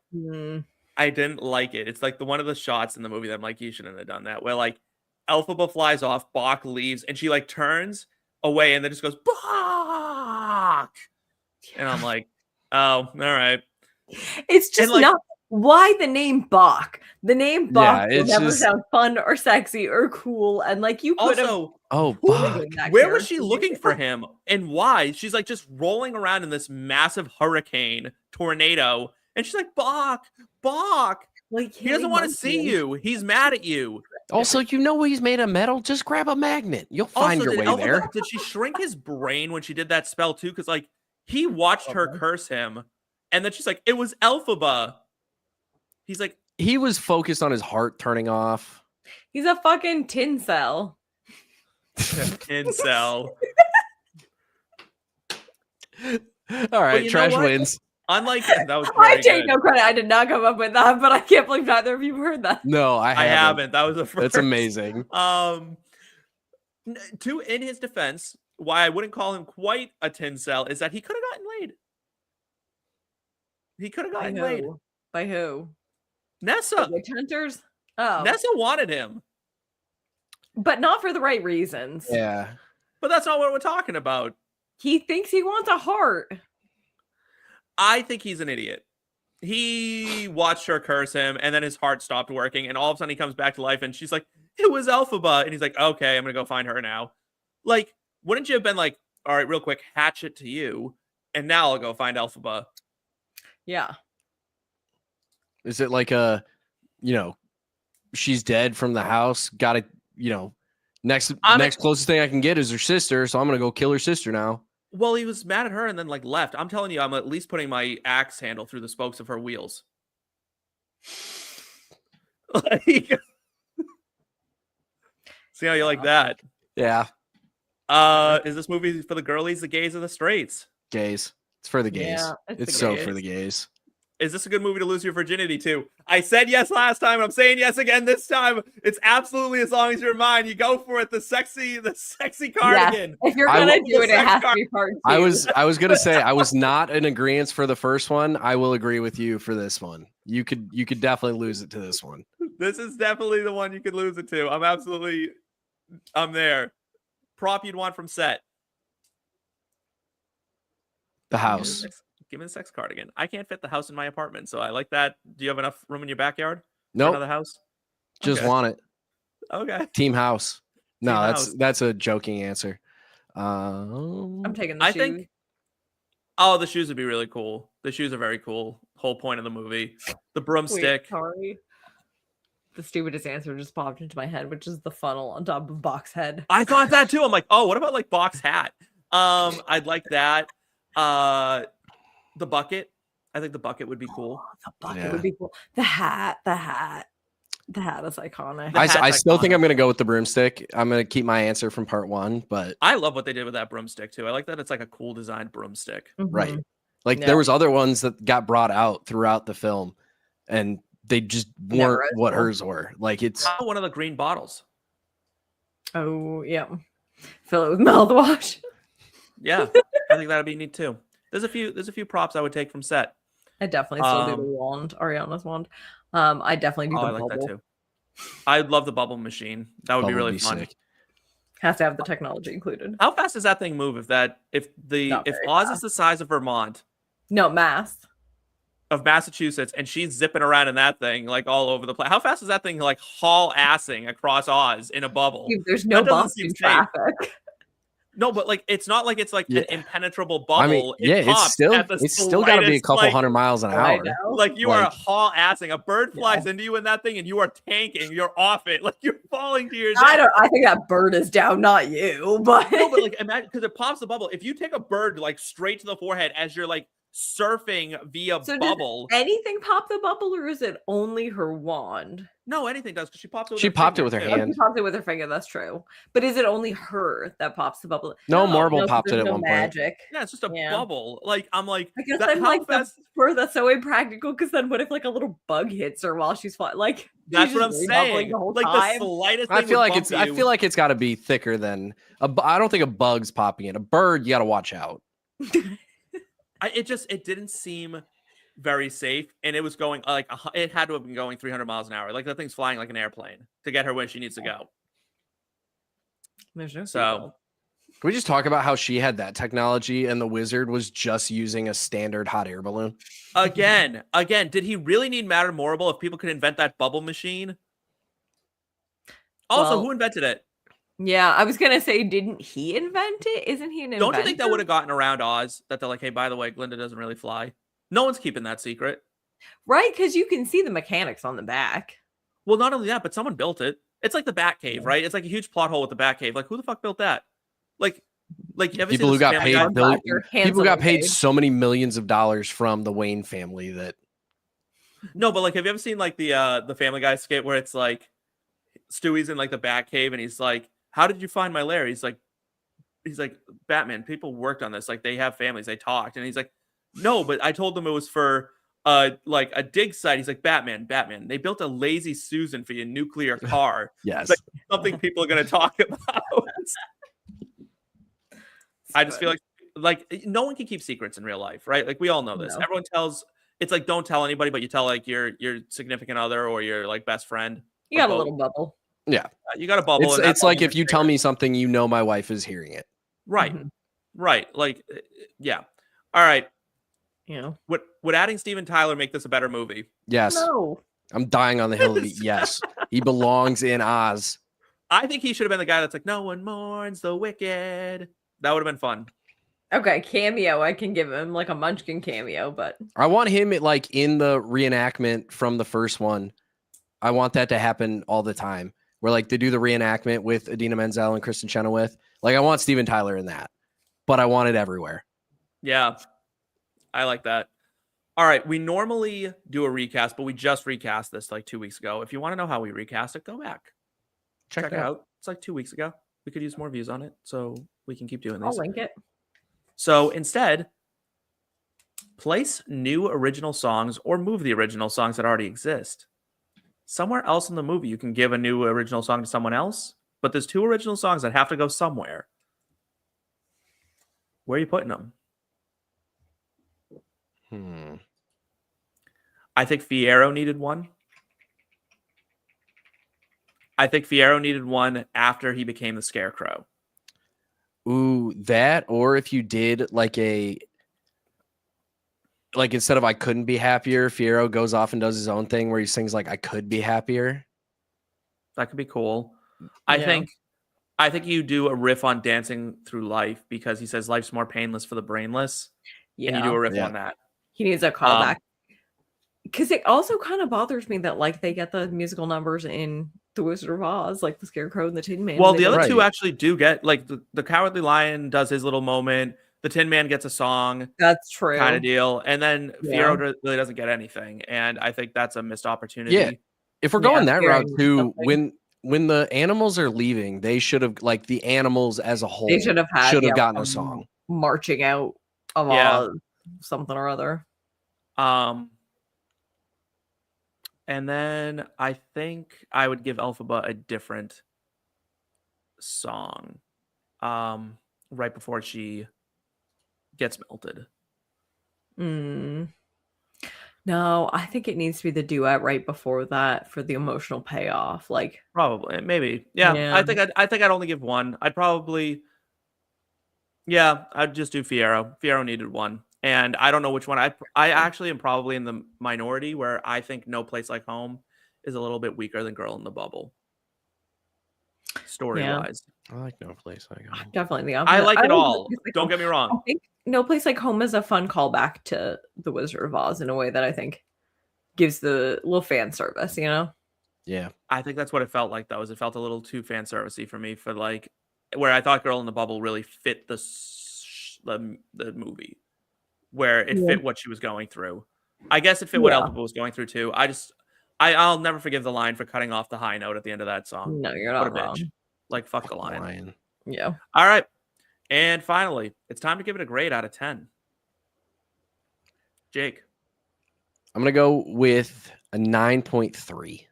I didn't like it. It's like one of the shots in the movie that I'm like, you shouldn't have done that. Where like Elphaba flies off, Bach leaves, and she like turns away and then just goes Bach. And I'm like, oh, all right. It's just like, not why the name Bach. The name Bach will never sound fun or sexy or cool. And like you could have where was she looking for him and why? She's like just rolling around in this massive hurricane tornado. And she's like, Bach. Like he doesn't want to see you. He's mad at you. Also, you know he's made of metal. Just grab a magnet. You'll find your way there. Did she shrink his brain when she did that spell too? Because like he watched her curse him, and then she's like, "It was Elphaba." He's like, he was focused on his heart turning off. He's a fucking tin cell. Tin cell. All right, trash wins. Unlike that was I take no credit. I did not come up with that, but I can't believe neither of you heard that. No, I haven't. That was the first. That's amazing. In his defense, why I wouldn't call him quite a tin cell is that he could have gotten laid. He could have gotten laid. By who? Nessa. Witch hunters? Oh. Nessa wanted him. But not for the right reasons. Yeah. But that's not what we're talking about. He thinks he wants a heart. I think he's an idiot. He watched her curse him, and then his heart stopped working, and all of a sudden he comes back to life, and she's like, it was Elphaba. And he's like, okay, I'm going to go find her now. Like, wouldn't you have been like, all right, real quick, hatchet to you, and now I'll go find Elphaba? Yeah. Is it like she's dead from the house, got to, next closest thing I can get is her sister, so I'm going to go kill her sister now. Well, he was mad at her and then like left. I'm telling you, I'm at least putting my axe handle through the spokes of her wheels. Like, see how you like that? Yeah. Is this movie for the girlies, the gays, or the straights? Gays. It's for the gays. Yeah, it's so for the gays. Is this a good movie to lose your virginity to? I said yes last time. I'm saying yes again this time. It's absolutely as long as you're mine. You go for it. The sexy cardigan. Yeah. If you're gonna do it, it has to be part two. I was gonna say I was not in agreement for the first one. I will agree with you for this one. You could definitely lose it to this one. This is definitely the one you could lose it to. I'm there. Prop you'd want from set. The house. Give me the sex cardigan. I can't fit the house in my apartment, so I like that. Do you have enough room in your backyard? Nope. Another house? Just want it. Okay. Team house. No, Team house. That's a joking answer. I'm taking the shoes. The shoes would be really cool. The shoes are very cool. Whole point of the movie. The broomstick. Wait, sorry. The stupidest answer just popped into my head, which is the funnel on top of Bach's head. I thought that too. I'm like, oh, what about like Bach's hat? I'd like that. The bucket. I think the bucket would be cool. The bucket would be cool. The hat is iconic. I still think I'm going to go with the broomstick. I'm going to keep my answer from part one, but I love what they did with that broomstick too. I like that it's like a cool designed broomstick. Mm-hmm. Right. Like there was other ones that got brought out throughout the film and they just weren't what hers were. Like it's one of the green bottles. Oh yeah. Fill it with mouthwash. Yeah. I think that'd be neat too. There's a few props I would take from set. I definitely still do the wand, Ariana's wand. I definitely do the bubble. I like that too. I'd love the bubble machine. That would be really fun. Sick. Has to have the technology included. How fast does that thing move? If Oz is the size of Vermont, no, of Massachusetts, and she's zipping around in that thing like all over the place. How fast is that thing like haul assing across Oz in a bubble? Dude, there's no Boston traffic. No, but like it's not like it's like an impenetrable bubble. I mean, it's still got to be a couple hundred miles an hour. Like you are haul assing. A bird flies into you in that thing, and you are tanking. You're off it. Like you're falling to your death. I think that bird is down, not you. But no, but like imagine because it pops the bubble. If you take a bird like straight to the forehead as you're like surfing via bubble, does anything pop the bubble, or is it only her wand? No, anything does because she popped it. She popped it with her hand. She popped it with her finger. That's true. But is it only her that pops the bubble? No, Marble popped it at one magic. point. Yeah, it's just a bubble. Like I'm like, I guess I'm like that's so impractical. Because then what if like a little bug hits her while she's flying? Like that's what I'm saying. The whole like time. the slightest. I feel like it's got to be thicker than I don't think a bug's popping it. A bird, you got to watch out. It didn't seem very safe, and it was going like it had to have been going 300 miles an hour. Like that thing's flying like an airplane to get her where she needs to go. So can we just talk about how she had that technology and the wizard was just using a standard hot air balloon? Again, did he really need Matter Morable if people could invent that bubble machine? Also, who invented it? Yeah, I was gonna say, didn't he invent it? Isn't he an inventor? Don't you think that would have gotten around Oz? That they're like, hey, by the way, Glinda doesn't really fly. No one's keeping that secret. Right, because you can see the mechanics on the back. Well, not only that, but someone built it. It's like the Batcave, right? It's like a huge plot hole with the Batcave. Like, who the fuck built that? Like people who got paid. People got paid so many millions of dollars from the Wayne family that. No, but like, have you ever seen like the Family Guy skit where it's like Stewie's in like the Batcave and he's like, "How did you find my lair?" He's like, "Batman. People worked on this. Like, they have families. They talked." And he's like, "No, but I told them it was for like a dig site." He's like, Batman. They built a Lazy Susan for your nuclear car. Yes, like, something people are going to talk about. I just feel like no one can keep secrets in real life, right? Like we all know this. No. Everyone tells. It's like don't tell anybody, but you tell like your significant other or your like best friend. You got a little bubble. Yeah, you got a bubble. It's like if you tell me something, you know my wife is hearing it. Right, right. Like, yeah. All right. Yeah. Would adding Steven Tyler make this a better movie? Yes. No. I'm dying on the hill of it. Yes. He belongs in Oz. I think he should have been the guy that's like, no one mourns the wicked. That would have been fun. Okay, cameo. I can give him like a Munchkin cameo, but I want him like in the reenactment from the first one. I want that to happen all the time. Where like they do the reenactment with Idina Menzel and Kristen Chenoweth. Like I want Steven Tyler in that, but I want it everywhere. Yeah, I like that. All right, we normally do a recast, but we just recast this like 2 weeks ago. If you want to know how we recast it, go back. Check it out. It's like 2 weeks ago. We could use more views on it, so we can keep doing this. I'll link it. So instead, place new original songs or move the original songs that already exist. Somewhere else in the movie, you can give a new original song to someone else, but there's two original songs that have to go somewhere. Where are you putting them? I think Fiyero needed one. I think Fiyero needed one after he became the Scarecrow. Ooh, that, or if you did like instead of I couldn't be happier, Fiyero goes off and does his own thing where he sings like I could be happier. That could be cool. I think you do a riff on Dancing Through Life because he says life's more painless for the brainless. Yeah. And you do a riff on that. He needs a callback. Because it also kind of bothers me that like they get the musical numbers in The Wizard of Oz, like the Scarecrow and the Tin Man. Well, the other two actually do get like the Cowardly Lion does his little moment. The Tin Man gets a song. That's true. Kind of deal. And then Fiyero really doesn't get anything. And I think that's a missed opportunity. Yeah. If we're going that route too, when the animals are leaving, they should have like the animals as a whole should have gotten a song. Marching out of something or other. And then I think I would give Elphaba a different song right before she gets melted. No, I think it needs to be the duet right before that for the emotional payoff. Like probably, maybe, yeah. I think I'd only give one. I'd just do Fiyero. Fiyero needed one. And I don't know which one. I actually am probably in the minority where I think No Place Like Home is a little bit weaker than Girl in the Bubble. Story-wise. I like No Place Like Home. Definitely the opposite. I like it all. Don't get me wrong. I think No Place Like Home is a fun callback to The Wizard of Oz in a way that I think gives the little fan service, Yeah. I think that's what it felt like, though. It felt a little too fan servicey for me, for like where I thought Girl in the Bubble really fit the movie, where it fit what she was going through. I guess it fit what other people was going through too. I'll never forgive the lion for cutting off the high note at the end of that song. No, you're not wrong. Bitch. Like, fuck the lion. Yeah. All right. And finally, it's time to give it a grade out of 10. Jake. I'm going to go with a 9.3.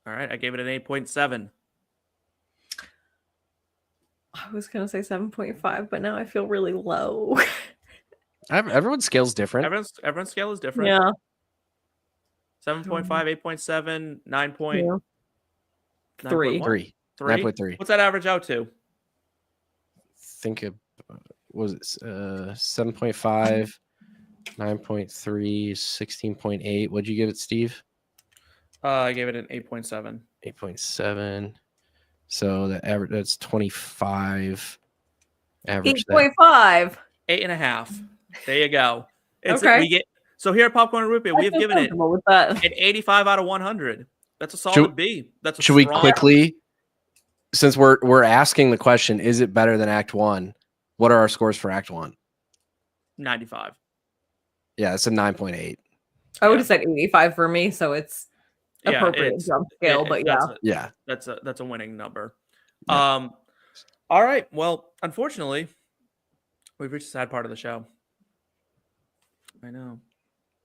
All right. I gave it an 8.7. I was going to say 7.5, but now I feel really low. Everyone's scale's different. Everyone's scale is different. Yeah. 7.5, 8.7, 9.3. 3. 9.3. What's that average out to? Think of, was it 7.5, 9.3, 16.8. What'd you give it, Steve? I gave it an 8.7. 8.7. So the average, that's 25. Average 8.5. 8.5. There you go. Okay. So here at Popcorn and Root Beer, we have given it with that. an 85 out of 100. That's a solid B. Should we quickly, since we're asking the question, is it better than Act 1? What are our scores for Act 1? 95. Yeah, it's a 9.8. I would have said 85 for me, so it's appropriate jump scale, but that's a winning number. Yeah. All right. Well, unfortunately, we've reached the sad part of the show. I know.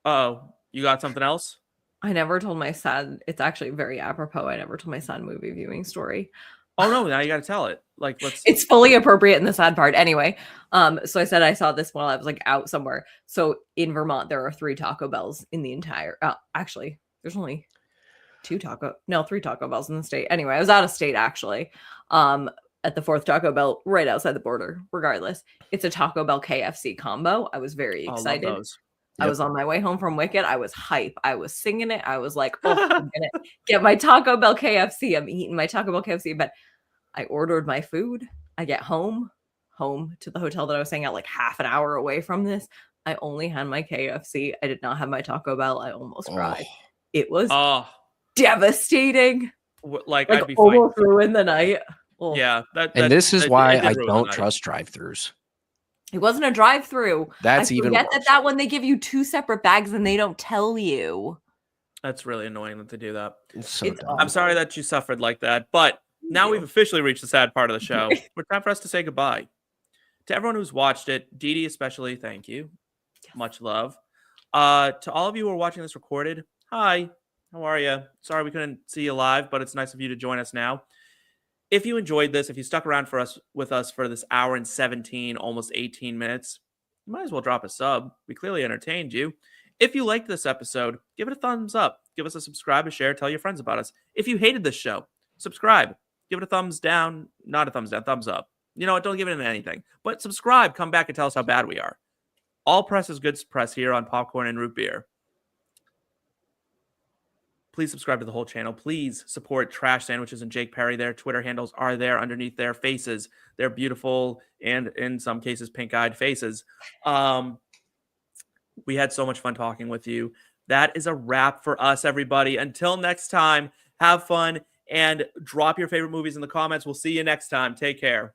Oh, you got something else? I never told my sad. It's actually very apropos. I never told my sad movie viewing story. Oh no! Now you got to tell it. Like, It's fully appropriate in the sad part. Anyway, so I said I saw this while I was like out somewhere. So in Vermont, there are 3 Taco Bells in the entire. Actually, there's only 3 Taco Bells in the state. Anyway, I was out of state actually. At the 4th Taco Bell right outside the border. Regardless, it's a Taco Bell KFC combo. I was very excited. Love those. I was on my way home from Wicked. I was hype. I was singing it. I was like, oh, I'm going to get my Taco Bell KFC. I'm eating my Taco Bell KFC. But I ordered my food. I get home to the hotel that I was staying at, like half an hour away from this. I only had my KFC. I did not have my Taco Bell. I almost cried. It was devastating. Like I'd be almost ruined the night. Oh. Yeah. And this is why I don't trust drive-thrus. It wasn't a drive-through. That's even worse. That one they give you 2 separate bags and they don't tell you. That's really annoying that they do that. I'm sorry that you suffered like that, but now we've officially reached the sad part of the show. It's time for us to say goodbye. To everyone who's watched it, Dee Dee especially, thank you. Yes. Much love. To all of you who are watching this recorded, hi. How are you? Sorry we couldn't see you live, but it's nice of you to join us now. If you enjoyed this, if you stuck around with us for this hour and 17, almost 18 minutes, you might as well drop a sub. We clearly entertained you. If you liked this episode, give it a thumbs up. Give us a subscribe, a share, tell your friends about us. If you hated this show, subscribe. Give it a thumbs down. Not a thumbs down, thumbs up. You know what? Don't give it anything. But subscribe. Come back and tell us how bad we are. All press is good press here on Popcorn and Root Beer. Please subscribe to the whole channel. Please support Trash Sandwiches and Jake Parry. Their Twitter handles are there underneath their faces. They're beautiful and in some cases pink-eyed faces. We had so much fun talking with you. That is a wrap for us, everybody. Until next time, have fun and drop your favorite movies in the comments. We'll see you next time. Take care.